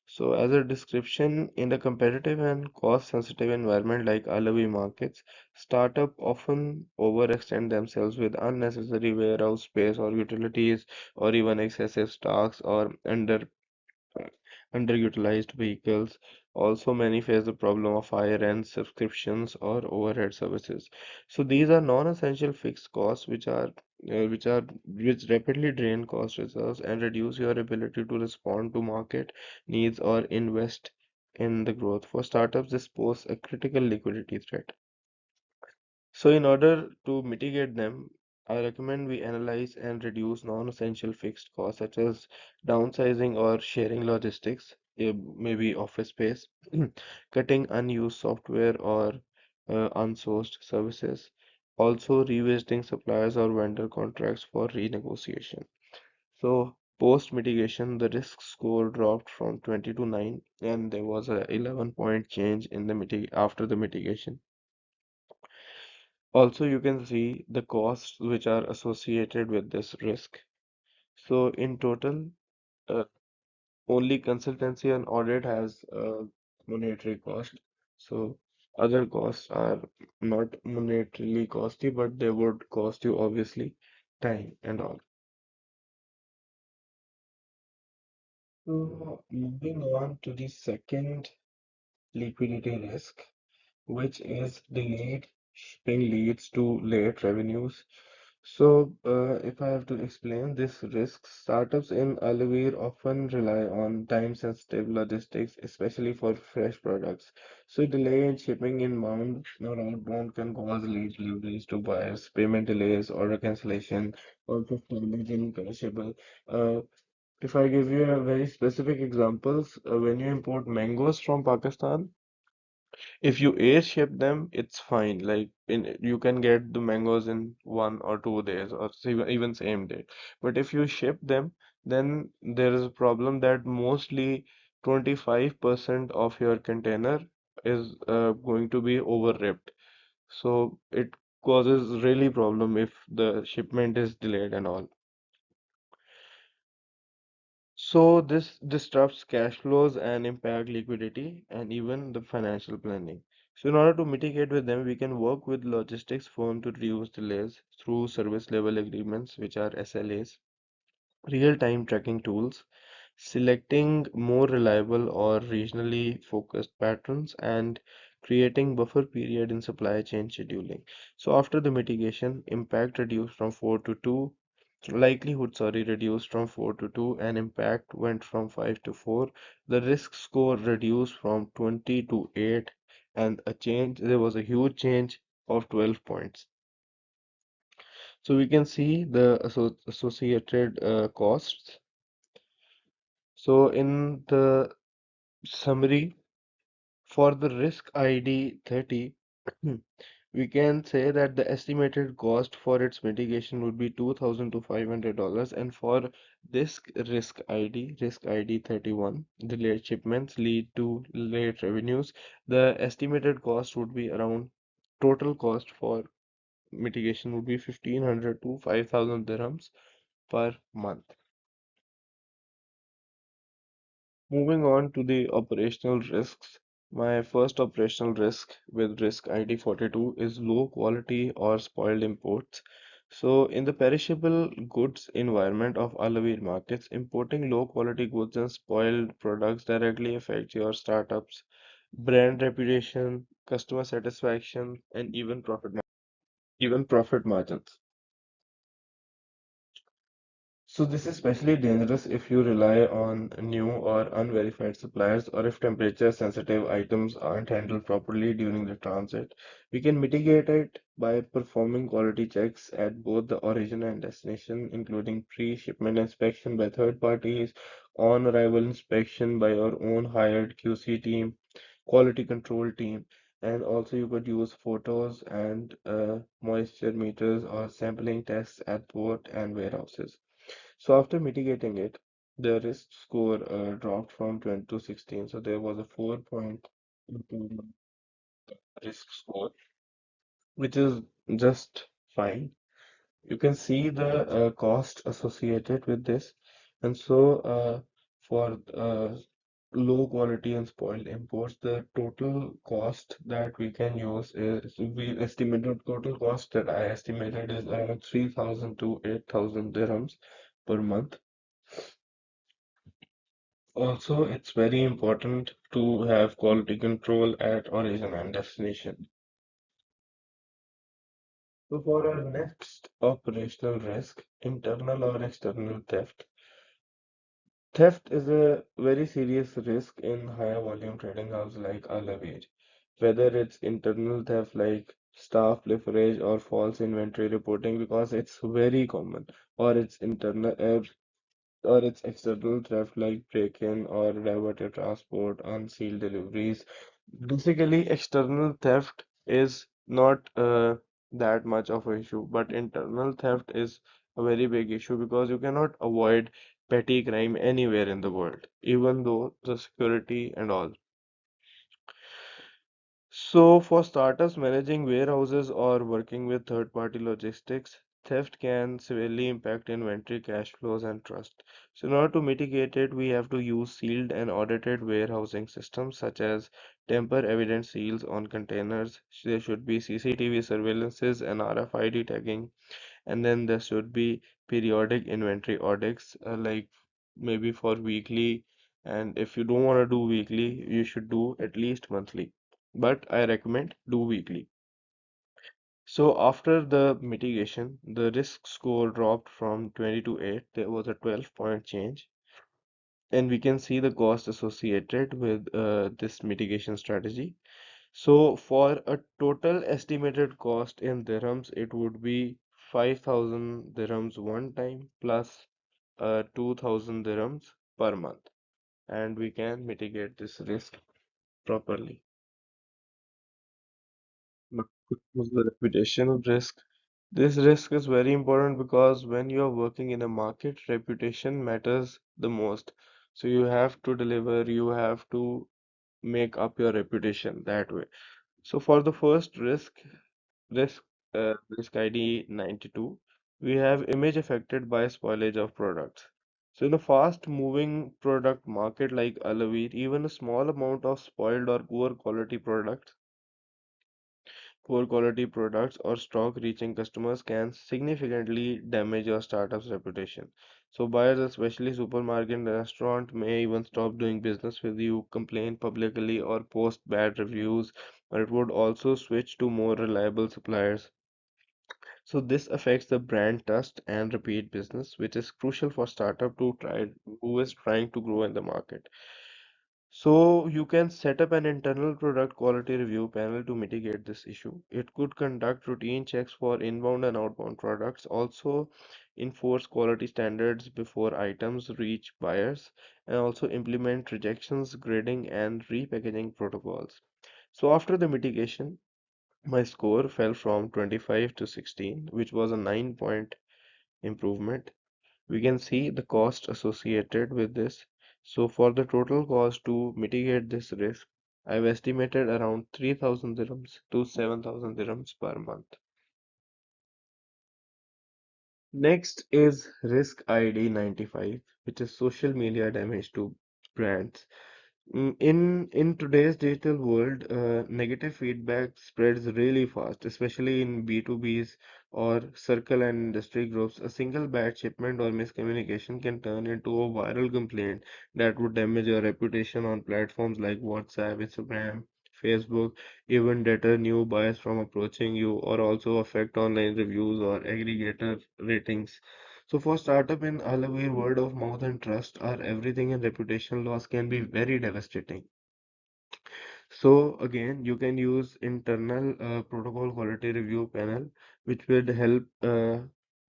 So, as a description, in a competitive and cost-sensitive environment like Alawi markets, startup often overextend themselves with unnecessary warehouse space or utilities, or even excessive stocks or underutilized vehicles. Also, many face the problem of higher end subscriptions or overhead services. So these are non-essential fixed costs which rapidly drain cost reserves and reduce your ability to respond to market needs or invest in the growth. For startups, this poses a critical liquidity threat. So, in order to mitigate them, I recommend we analyze and reduce non-essential fixed costs such as downsizing or sharing logistics, maybe office space, cutting unused software or unsourced services, also revisiting suppliers or vendor contracts for renegotiation. So, post mitigation, the risk score dropped from 20 to 9, and there was a 11-point change in the after the mitigation. Also, you can see the costs which are associated with this risk. So, in total, uh, only consultancy and audit has a monetary cost. So, other costs are not monetarily costly, but they would cost you obviously time and all. So, moving on to the second liquidity risk, which is delayed shipping leads to late revenues. So, if I have to explain this risk, startups in AWEER often rely on time-sensitive logistics, especially for fresh products. So, delay in shipping inbound or outbound can cause late deliveries to buyers, payment delays, order cancellation, or just damage in perishable. Uh, if I give you a very specific examples, when you import mangoes from Pakistan, if you air ship them, it's fine. Like you can get the mangoes in 1 or 2 days or even same day. But if you ship them, then there is a problem that mostly 25% of your container is going to be overripped. So it causes really problem if the shipment is delayed and all. So this disrupts cash flows and impact liquidity and even the financial planning. So in order to mitigate with them, we can work with logistics firm to reduce delays through service level agreements, which are SLAs, real-time tracking tools, selecting more reliable or regionally focused patterns, and creating buffer period in supply chain scheduling. So after the mitigation, impact reduced from 4 to 2, likelihood, sorry, reduced from 4 to 2, and impact went from 5 to 4. The risk score reduced from 20 to 8, and there was a huge change of 12 points. So we can see the associated costs. So in the summary, for the risk ID 30, we can say that the estimated cost for its mitigation would be 2,000 to $500, and for this risk ID 31, delayed shipments lead to late revenues. The estimated cost would be around total cost for mitigation would be 1,500 to 5,000 dirhams per month. Moving on to the operational risks. My first operational risk with risk ID 42 is low quality or spoiled imports. So, in the perishable goods environment of Alawi markets, importing low quality goods and spoiled products directly affects your startup's brand reputation, customer satisfaction, and even profit margins. So this is especially dangerous if you rely on new or unverified suppliers or if temperature sensitive items aren't handled properly during the transit. We can mitigate it by performing quality checks at both the origin and destination, including pre-shipment inspection by third parties, on-arrival inspection by your own hired QC team, quality control team, and also you could use photos and moisture meters or sampling tests at port and warehouses. So after mitigating it, the risk score dropped from 20 to 16. So there was a 4 point improvement risk score, which is just fine. You can see the cost associated with this. And so for low quality and spoiled imports, the total cost that we can use is we estimated total cost that I estimated is around 3,000 to 8,000 dirhams per month. Also, it's very important to have quality control at origin and destination. So, for our next operational risk, internal or external theft. Theft is a very serious risk in higher volume trading houses like Alaveer. Whether it's internal theft like staff leverage or false inventory reporting, because it's very common, or it's external theft like break-in or diverted transport, unsealed deliveries. Basically, external theft is not that much of an issue, but internal theft is a very big issue because you cannot avoid petty crime anywhere in the world, even though the security and all. So, for startups managing warehouses or working with third-party logistics, theft can severely impact inventory, cash flows, and trust. So, in order to mitigate it, we have to use sealed and audited warehousing systems such as tamper-evident seals on containers. There should be CCTV surveillances and RFID tagging, and then there should be periodic inventory audits, like maybe for weekly. And if you don't want to do weekly, you should do at least monthly. But I recommend do weekly. So after the mitigation, the risk score dropped from 20 to 8. There was a 12-point change. And we can see the cost associated with this mitigation strategy. So for a total estimated cost in dirhams, it would be 5,000 dirhams one time plus 2,000 dirhams per month. And we can mitigate this risk properly. But what was the reputational risk? This risk is very important because when you are working in a market, reputation matters the most. So you have to deliver, you have to make up your reputation that way. So for the first risk, risk ID 92, we have image affected by spoilage of products. So in a fast-moving product market like Alaveer, even a small amount of spoiled or poor quality products or stock reaching customers can significantly damage your startup's reputation. So buyers, especially supermarket and restaurant, may even stop doing business with you, complain publicly, or post bad reviews, or it would also switch to more reliable suppliers. So this affects the brand trust and repeat business, which is crucial for startup to try who is trying to grow in the market. So you can set up an internal product quality review panel to mitigate this issue. It could conduct routine checks for inbound and outbound products, also enforce quality standards before items reach buyers, and also implement rejections, grading, and repackaging protocols. So after the mitigation, my score fell from 25 to 16, which was a 9-point improvement. We can see the cost associated with this. So for the total cost to mitigate this risk, I've estimated around 3,000 dirhams to 7,000 dirhams per month. Next is risk ID 95, which is social media damage to. brands. In today's digital world, negative feedback spreads really fast, especially in B2Bs or circle and industry groups. A single bad shipment or miscommunication can turn into a viral complaint that would damage your reputation on platforms like WhatsApp, Instagram, Facebook, even deter new buyers from approaching you, or also affect online reviews or aggregator ratings. So for startup in Alawi, word of mouth and trust are everything, and reputation loss can be very devastating. So again, you can use internal protocol quality review panel, which will help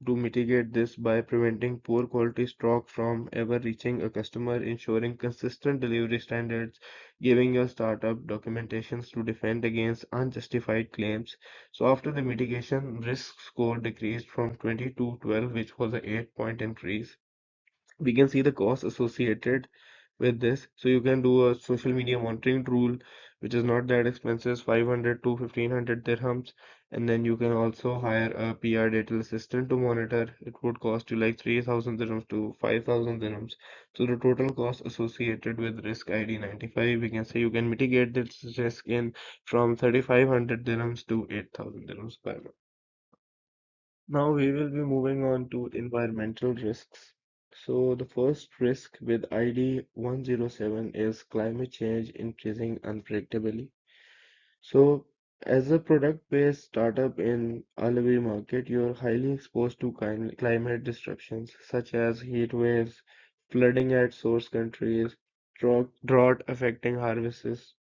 to mitigate this by preventing poor quality stock from ever reaching a customer, ensuring consistent delivery standards, giving your startup documentations to defend against unjustified claims. So after the mitigation, risk score decreased from 20 to 12, which was a 8-point increase. We can see the cost associated with this. So you can do a social media monitoring tool, which is not that expensive, 500 to 1500 dirhams. And then you can also hire a PR data assistant to monitor. It would cost you like 3000 dirhams to 5000 dirhams. So the total cost associated with risk ID 95, we can say you can mitigate this risk in from 3500 dirhams to 8000 dirhams per month. Now we will be moving on to environmental risks. So the first risk with ID 107 is climate change increasing unpredictably. So as a product-based startup in Alawi market, you're highly exposed to climate disruptions such as heat waves, flooding at source countries, drought affecting harvests,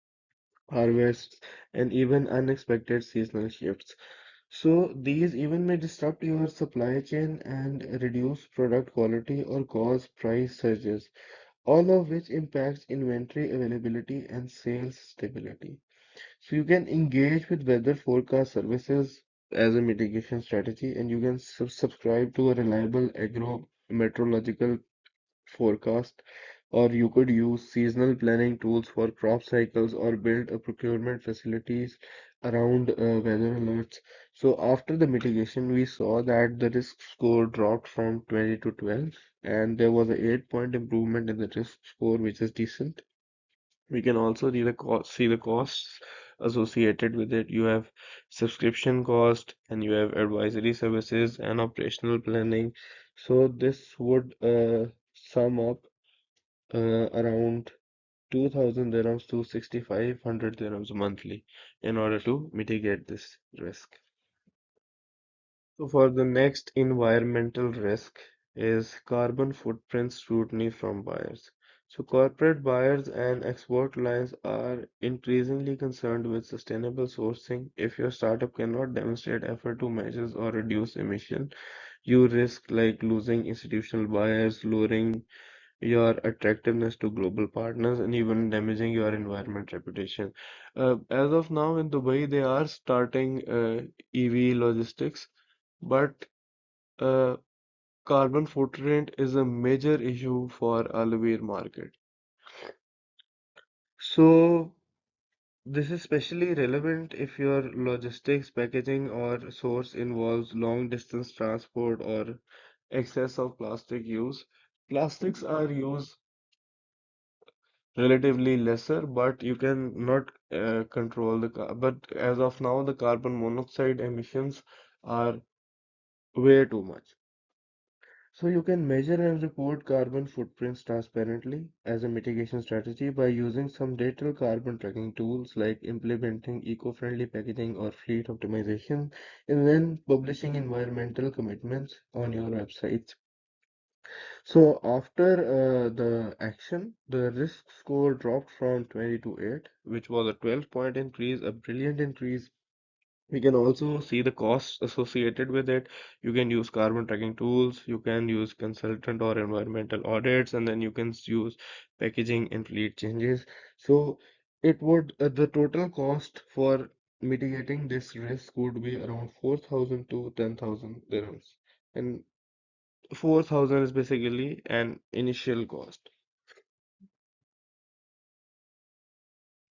and even unexpected seasonal shifts. So these even may disrupt your supply chain and reduce product quality or cause price surges, all of which impacts inventory availability and sales stability. So you can engage with weather forecast services as a mitigation strategy, and you can subscribe to a reliable agro meteorological forecast, or you could use seasonal planning tools for crop cycles or build a procurement facilities around weather alerts. So after the mitigation, we saw that the risk score dropped from 20 to 12, and there was a 8-point improvement in the risk score, which is decent. We can also see the costs associated with it. You have subscription cost, and you have advisory services and operational planning. So this would sum up around 2000 dirhams to 6500 dirhams monthly in order to mitigate this risk. So for the next environmental risk is carbon footprint scrutiny from buyers. So corporate buyers and export lines are increasingly concerned with sustainable sourcing. If your startup cannot demonstrate effort to measure or reduce emission, you risk like losing institutional buyers, lowering your attractiveness to global partners, and even damaging your environment reputation. As of now in Dubai, they are starting EV logistics, but uh, carbon footprint is a major issue for AWEER market. So this is especially relevant if your logistics, packaging, or source involves long distance transport or excess of plastic use. Plastics are used relatively lesser, but you can not control the car. But as of now, the carbon monoxide emissions are way too much. So you can measure and report carbon footprints transparently as a mitigation strategy by using some digital carbon tracking tools like implementing eco-friendly packaging or fleet optimization, and then publishing environmental commitments on your website. So after the action, the risk score dropped from 20 to 8, which was a 12-point increase, a brilliant increase. We can also see the costs associated with it. You can use carbon tracking tools, you can use consultant or environmental audits, and then you can use packaging and fleet changes. So it would the total cost for mitigating this risk would be around 4,000 to 10,000 dirhams. And 4,000 is basically an initial cost.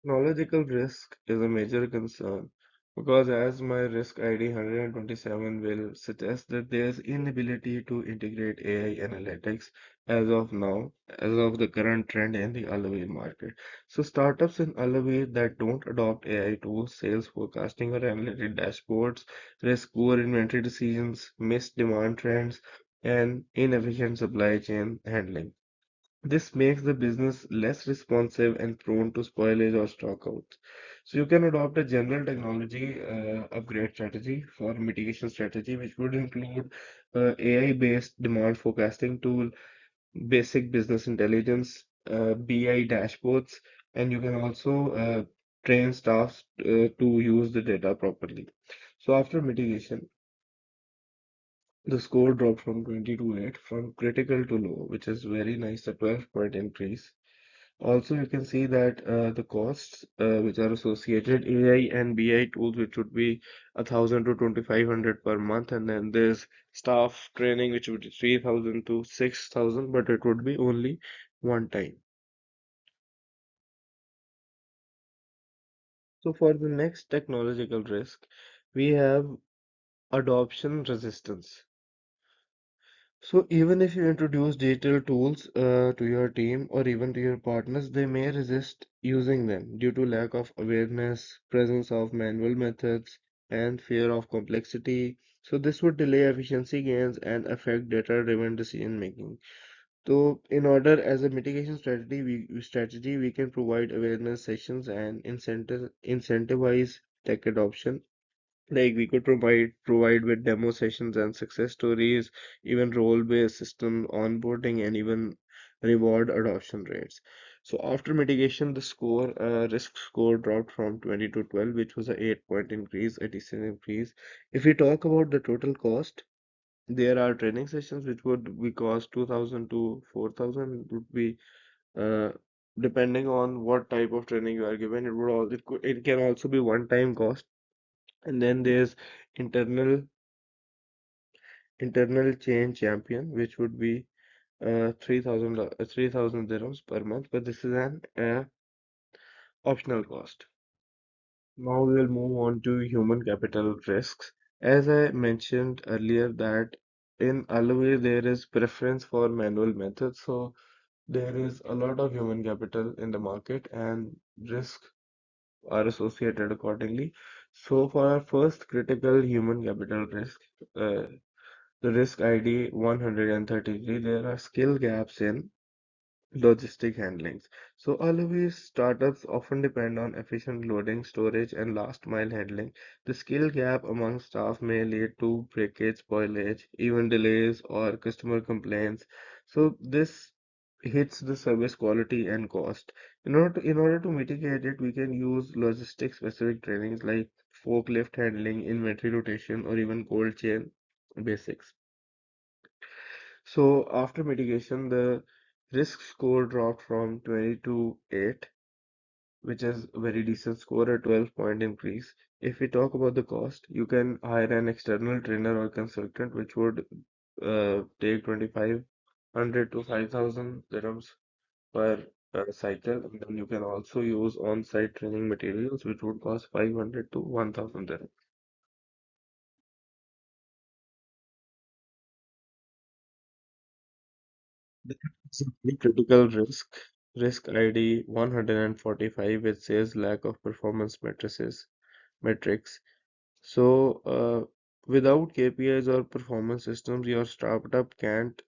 Technological risk is a major concern. Because as my risk ID 127 will suggest that there's inability to integrate AI analytics as of now, as of the current trend in the AWEER market. So startups in AWEER that don't adopt AI tools, sales forecasting or analytic dashboards, risk poor inventory decisions, missed demand trends, and inefficient supply chain handling. This makes the business less responsive and prone to spoilage or stockouts. So you can adopt a general technology upgrade strategy for mitigation strategy, which would include AI-based demand forecasting tool, basic business intelligence, BI dashboards, and you can also train staff to use the data properly. So after mitigation, the score dropped from 20 to 8, from critical to low, which is very nice, a 12-point increase. Also, you can see that the costs which are associated AI and BI tools, which would be 1,000 to 2,500 per month, and then there's staff training, which would be 3,000 to 6,000, but it would be only one time. So for the next technological risk, we have adoption resistance. So even if you introduce digital tools to your team or even to your partners, they may resist using them due to lack of awareness, presence of manual methods, and fear of complexity. So this would delay efficiency gains and affect data-driven decision making. So in order as a mitigation strategy, we can provide awareness sessions and incentivize tech adoption, like we could provide with demo sessions and success stories, even role-based system onboarding, and even reward adoption rates. So after mitigation, the risk score dropped from 20 to 12, which was a 8-point increase, a decent increase. If we talk about the total cost, there are training sessions which would be cost 2,000 to 4,000. It would be uh, depending on what type of training you are given. It can also be one-time cost, and then there's internal internal change champion, which would be 3,000 dirhams per month, but this is an optional cost. Now we will move on to human capital risks. As I mentioned earlier, that in Alloy there is preference for manual methods, so there is a lot of human capital in the market and risks are associated accordingly. So for our first critical human capital risk, uh, the risk ID 133, there are skill gaps in logistic handlings. So always startups often depend on efficient loading, storage, and last mile handling. The skill gap among staff may lead to breakage, spoilage, even delays or customer complaints. So this hits the service quality and cost. In order to mitigate it, we can use logistics specific trainings like forklift handling, inventory rotation, or even cold chain basics. So after mitigation, the risk score dropped from 20 to 8, which is a very decent score, a 12-point increase. If we talk about the cost, you can hire an external trainer or consultant, which would take 2,500 to 5,000 dirhams per cycle. And then you can also use on-site training materials, which would cost 500 to 1,000 dirhams. The critical risk ID 145, which says lack of performance metrics. So, without KPIs or performance systems, your startup can't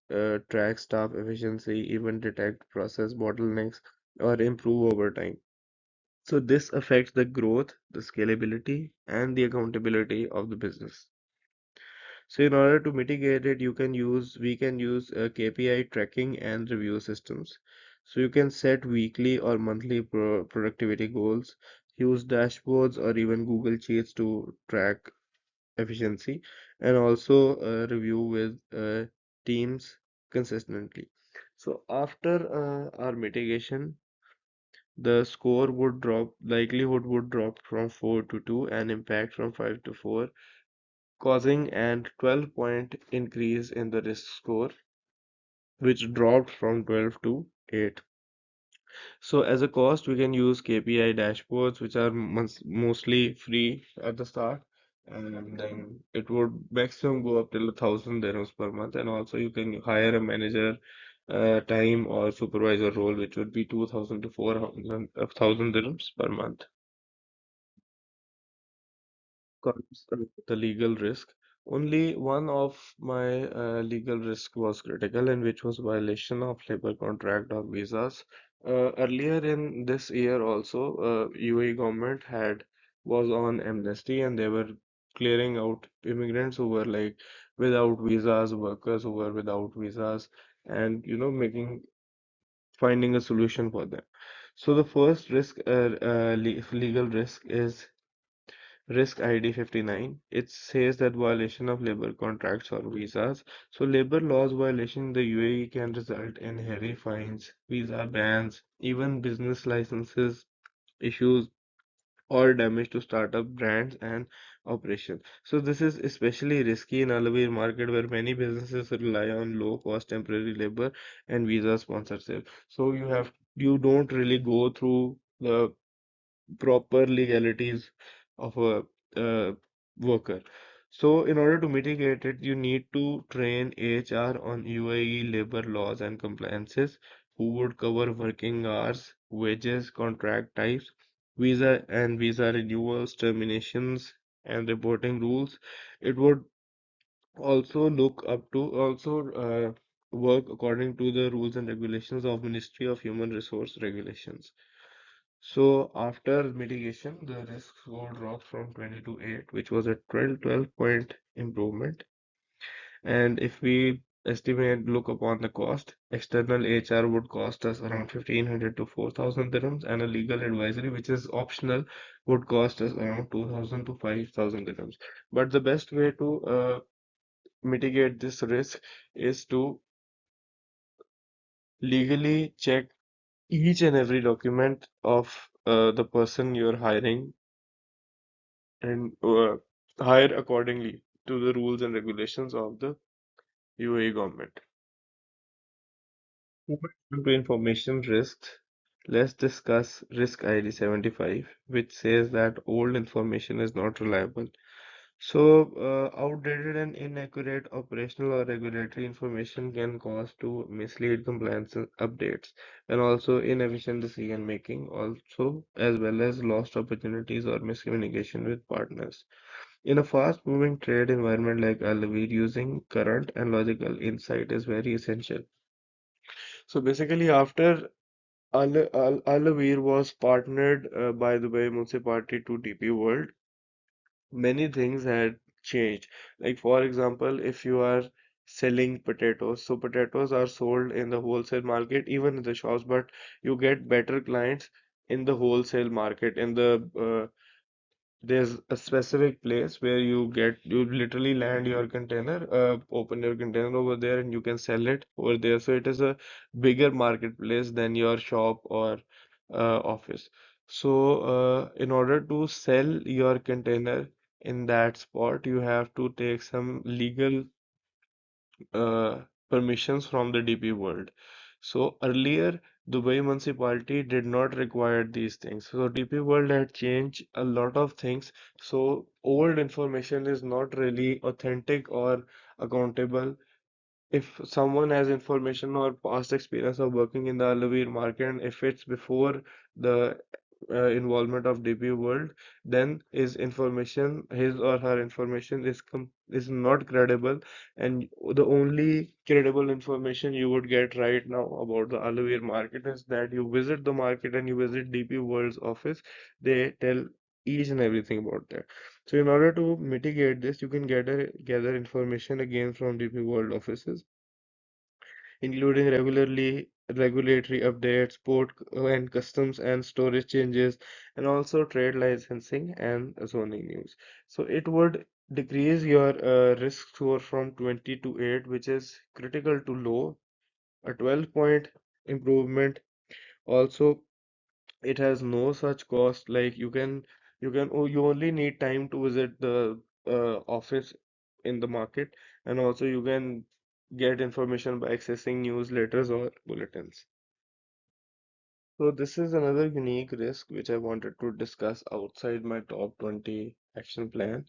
track staff efficiency, even detect process bottlenecks, or improve over time. So, this affects the growth, the scalability, and the accountability of the business. So in order to mitigate it, we can use KPI tracking and review systems. So you can set weekly or monthly productivity goals, use dashboards or even Google Sheets to track efficiency, and also review with teams consistently. So after our mitigation, the score would drop, likelihood would drop from 4 to 2 and impact from 5 to 4, causing an 12-point increase in the risk score, which dropped from 12 to 8. So as a cost, we can use KPI dashboards, which are mostly free at the start, and then it would maximum go up till 1,000 dirhams per month. And also you can hire a manager, time or supervisor role, which would be 2,000 to 4,000 dirhams per month. Comes the legal risk. Only one of my legal risk was critical, and which was violation of labor contract or visas. Earlier in this year, also, UAE government had was on amnesty, and they were clearing out immigrants who were like without visas, workers who were without visas, and making finding a solution for them. So the first risk, legal risk, is Risk ID 59. It says that violation of labor contracts or visas. So labor laws violation in the UAE can result in heavy fines, visa bans, even business licenses issues or damage to startup brands and operations. So this is especially risky in Al-Awir market where many businesses rely on low cost temporary labor and visa sponsorship. So you don't really go through the proper legalities of a worker. So, in order to mitigate it, you need to train HR on UAE labor laws and compliances, who would cover working hours, wages, contract types, visa renewals, terminations, and reporting rules. It would also look up to also work according to the rules and regulations of Ministry of Human Resource Regulations. So after mitigation, the risk score dropped from 20 to 8, which was a 12 point improvement. And if we look upon the cost, external HR would cost us around 1,500 to 4,000 dirhams, and a legal advisory, which is optional, would cost us around 2,000 to 5,000 dirhams. But the best way to mitigate this risk is to legally check each and every document of the person you're hiring and hire accordingly to the rules and regulations of the UAE government. Moving on to information risks, let's discuss risk ID 75, which says that old information is not reliable. So, outdated and inaccurate operational or regulatory information can cause to mislead compliance updates and also inefficient decision making, also as well as lost opportunities or miscommunication with partners. In a fast-moving trade environment like Al-Awir, using current and logical insight is very essential. So basically, after Al-Awir was partnered by the Dubai Municipality to DP World, many things had changed. Like for example, if you are selling potatoes, so potatoes are sold in the wholesale market, even in the shops, but you get better clients in the wholesale market, in the there's a specific place where you literally land your container, open your container over there, and you can sell it over there. So it is a bigger marketplace than your shop or office. So in order to sell your container in that spot, you have to take some legal permissions from the DP World. So earlier, Dubai municipality did not require these things. So DP World had changed a lot of things. So old information is not really authentic or accountable. If someone has information or past experience of working in the Al market, and if it's before the involvement of DP World, then his or her information is not credible, and the only credible information you would get right now about the Al market is that you visit the market and you visit DP World's office. They tell each and everything about that. So in order to mitigate this, you can gather information again from DP World offices, including regulatory updates, port and customs and storage changes, and also trade licensing and zoning news. So it would decrease your risk score from 20 to 8, which is critical to low, a 12-point improvement. Also, it has no such cost. Like you only need time to visit the office in the market, and also you can get information by accessing newsletters or bulletins. So this is another unique risk which I wanted to discuss outside my top 20 action plan.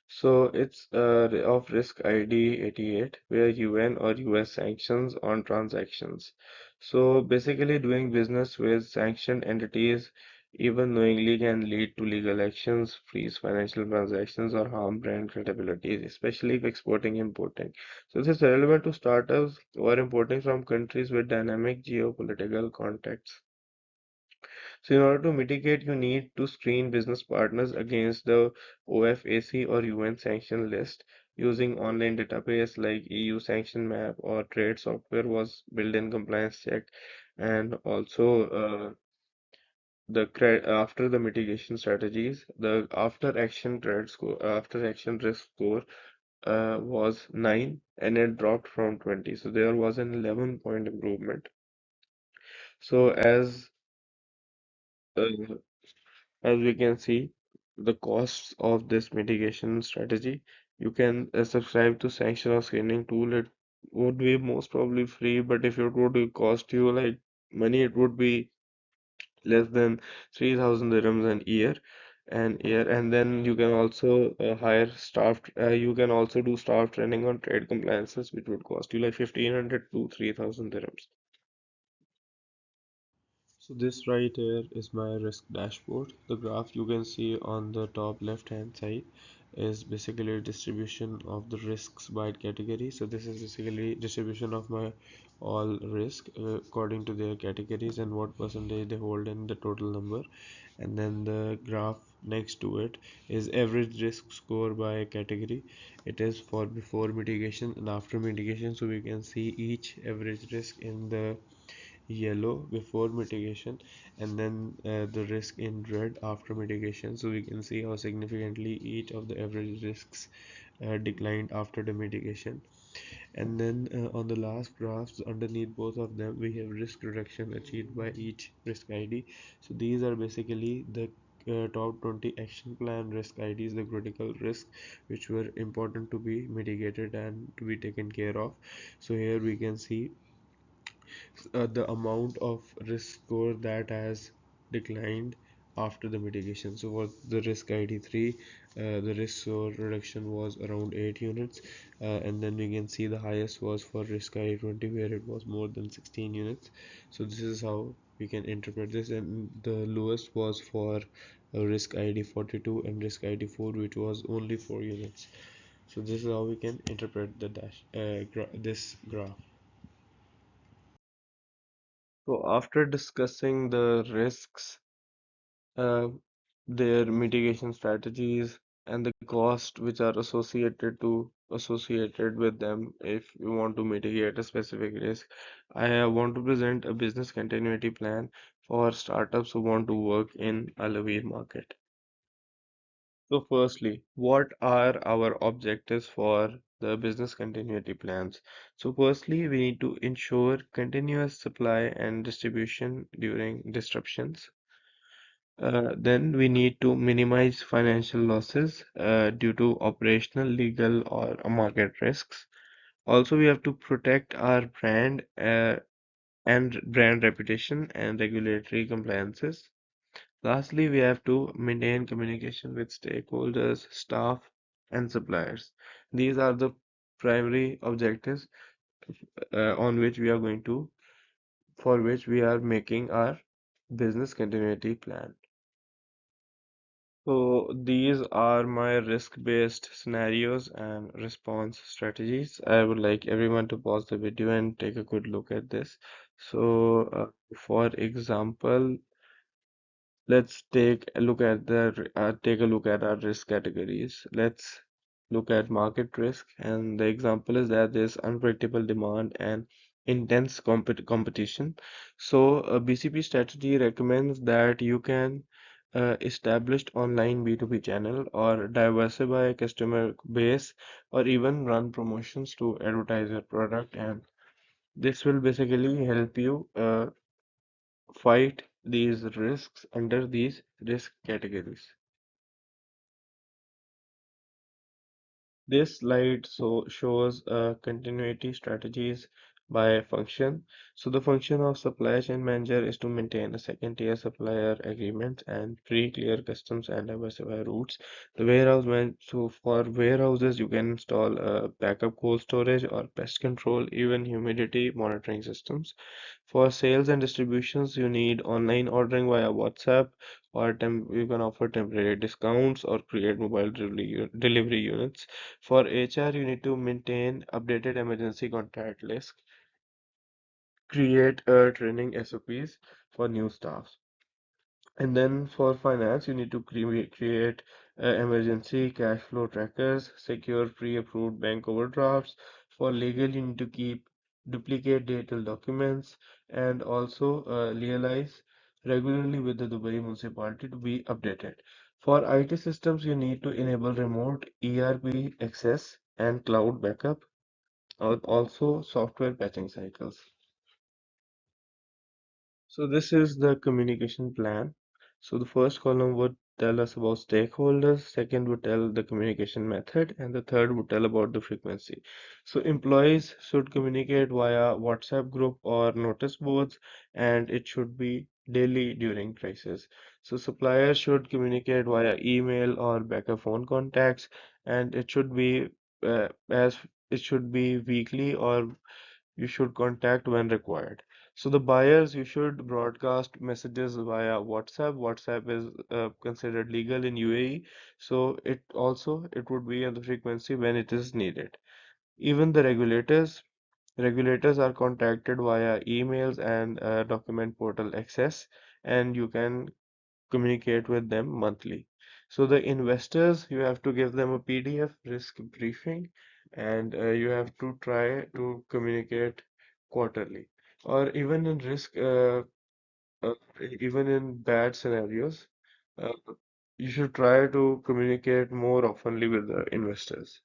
So it's of risk ID 88, where UN or US sanctions on transactions. So basically, doing business with sanctioned entities, even knowingly, can lead to legal actions, freeze financial transactions, or harm brand credibility, especially if exporting importing. So this is relevant to startups who are importing from countries with dynamic geopolitical contexts. So in order to mitigate, you need to screen business partners against the OFAC or UN sanction list using online database like EU sanction map or trade software was built-in compliance check, and also after the mitigation strategies, the after action risk score was 9 and it dropped from 20. So there was an 11-point improvement. So uh, as we can see, the costs of this mitigation strategy, you can subscribe to sanction or screening tool. It would be most probably free, but if it would cost you like money, it would be less than 3,000 dirhams an year. And then you can also hire staff. You can also do staff training on trade compliances, which would cost you like 1,500 to 3,000 dirhams. So this right here is my risk dashboard. The graph you can see on the top left hand side is basically a distribution of the risks by category. So this is basically distribution of my all risk according to their categories and what percentage they hold in the total number. And then the graph next to it is average risk score by category. It is for before mitigation and after mitigation. So we can see each average risk in the yellow before mitigation, and then the risk in red after mitigation. So we can see how significantly each of the average risks declined after the mitigation. And then on the last graphs underneath both of them, we have risk reduction achieved by each risk ID. So these are basically the top 20 action plan risk IDs, the critical risk which were important to be mitigated and to be taken care of. So here we can see the amount of risk score that has declined after the mitigation. So for the risk ID3, the risk score reduction was around 8 units, and then we can see the highest was for risk ID20 where it was more than 16 units. So this is how we can interpret this, and the lowest was for risk ID42 and risk ID4, which was only 4 units. So this is how we can interpret the this graph. So after discussing the risks, uh, their mitigation strategies, and the cost which are associated with them if you want to mitigate a specific risk, I want to present a business continuity plan for startups who want to work in AWEER market. So firstly, what are our objectives for the business continuity plans? So firstly, we need to ensure continuous supply and distribution during disruptions. Then we need to minimize financial losses due to operational, legal, or market risks. Also, we have to protect our brand reputation and regulatory compliances. Lastly, we have to maintain communication with stakeholders, staff, and suppliers. These are the primary objectives on which we are going to, for which we are making our business continuity plan. So these are my risk-based scenarios and response strategies. I would like everyone to pause the video and take a good look at this. So, for example, let's take a look at our risk categories. Let's look at market risk, and the example is that there's unpredictable demand and intense competition. So a BCP strategy recommends that you can establish online B2B channel or diversify customer base or even run promotions to advertise your product, and this will basically help you fight these risks under these risk categories. This slide shows continuity strategies by function. So the function of supply chain manager is to maintain a second tier supplier agreement and pre-clear customs and diversify routes. So for warehouses you can install backup cold storage or pest control, even humidity monitoring systems. For sales and distributions, you need online ordering via WhatsApp, or you can offer temporary discounts or create mobile delivery units. For HR, you need to maintain updated emergency contact list, create training SOPs for new staff. And then for finance, you need to create emergency cash flow trackers, secure pre-approved bank overdrafts. For legal, you need to keep duplicate digital documents and also liaise regularly with the Dubai municipality to be updated. For IT systems, you need to enable remote ERP access and cloud backup, or also software patching cycles. So this is the communication plan. So the first column would tell us about stakeholders, second would tell the communication method, and the third would tell about the frequency. So employees should communicate via WhatsApp group or notice boards, and it should be daily during crisis. So suppliers should communicate via email or backup phone contacts, and as it should be weekly, or you should contact when required. So the buyers, you should broadcast messages via WhatsApp. WhatsApp is considered legal in UAE, so it would be on the frequency when it is needed. Even the regulators are contacted via emails and document portal access, and you can communicate with them monthly. So the investors, you have to give them a PDF risk briefing, and you have to try to communicate quarterly. Or uh, even in bad scenarios, uh, you should try to communicate more oftenly with the investors.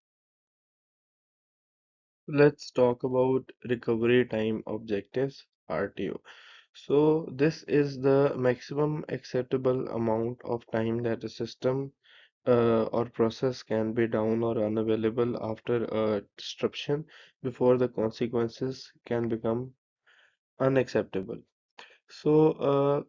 Let's talk about recovery time objectives, RTO. So this is the maximum acceptable amount of time that a system or process can be down or unavailable after a disruption before the consequences can become unacceptable. So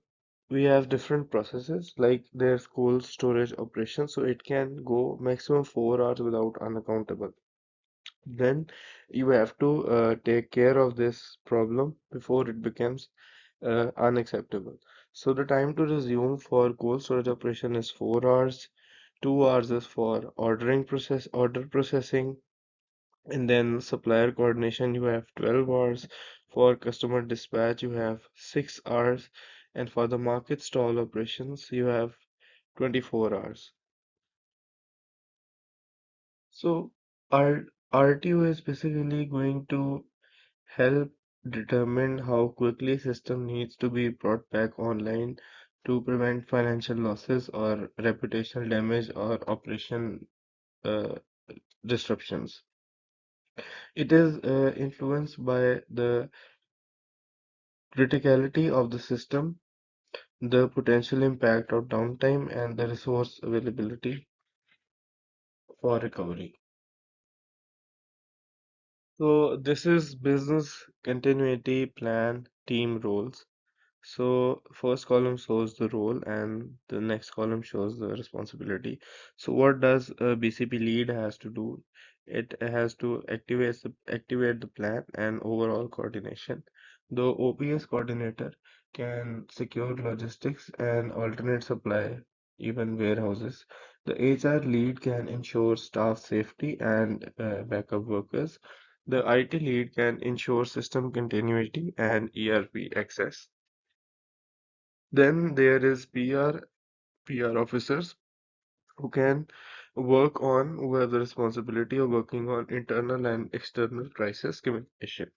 we have different processes, like there's cold storage operation, so it can go maximum 4 hours without unaccountable. Then you have to take care of this problem before it becomes unacceptable. So the time to resume for cold storage operation is 4 hours. 2 hours is for order processing, and then supplier coordination you have 12 hours. For customer dispatch you have 6 hours, and for the market stall operations you have 24 hours. So our RTO is basically going to help determine how quickly system needs to be brought back online to prevent financial losses or reputational damage or operation uh, disruptions. It is influenced by the criticality of the system, the potential impact of downtime, and the resource availability for recovery. So this is business continuity plan team roles. So first column shows the role and the next column shows the responsibility. So what does a BCP lead has to do? It has to activate the plan and overall coordination. The OPS coordinator can secure logistics and alternate supply, even warehouses. The HR lead can ensure staff safety and backup workers. The IT lead can ensure system continuity and ERP access. Then there is PR officers who can who have the responsibility of working on internal and external crisis communication.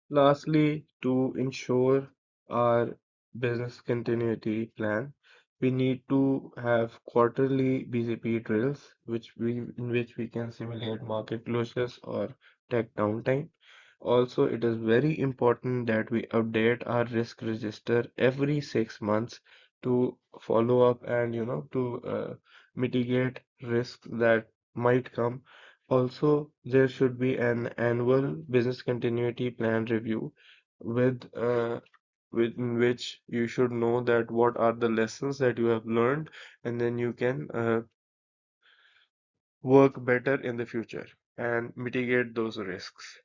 Lastly, to ensure our business continuity plan, we need to have quarterly BCP drills, in which we can simulate market closures or tech downtime. Also, it is very important that we update our risk register every 6 months to follow up and to mitigate risks that might come. Also, there should be an annual business continuity plan review with in which you should know that what are the lessons that you have learned, and then you can work better in the future and mitigate those risks.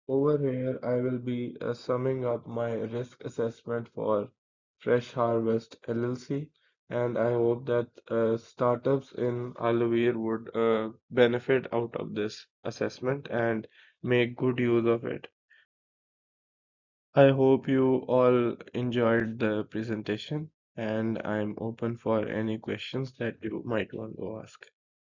Over here, I will be summing up my risk assessment for Fresh Harvest LLC, and I hope that startups in AWEER would benefit out of this assessment and make good use of it. I hope you all enjoyed the presentation, and I'm open for any questions that you might want to ask.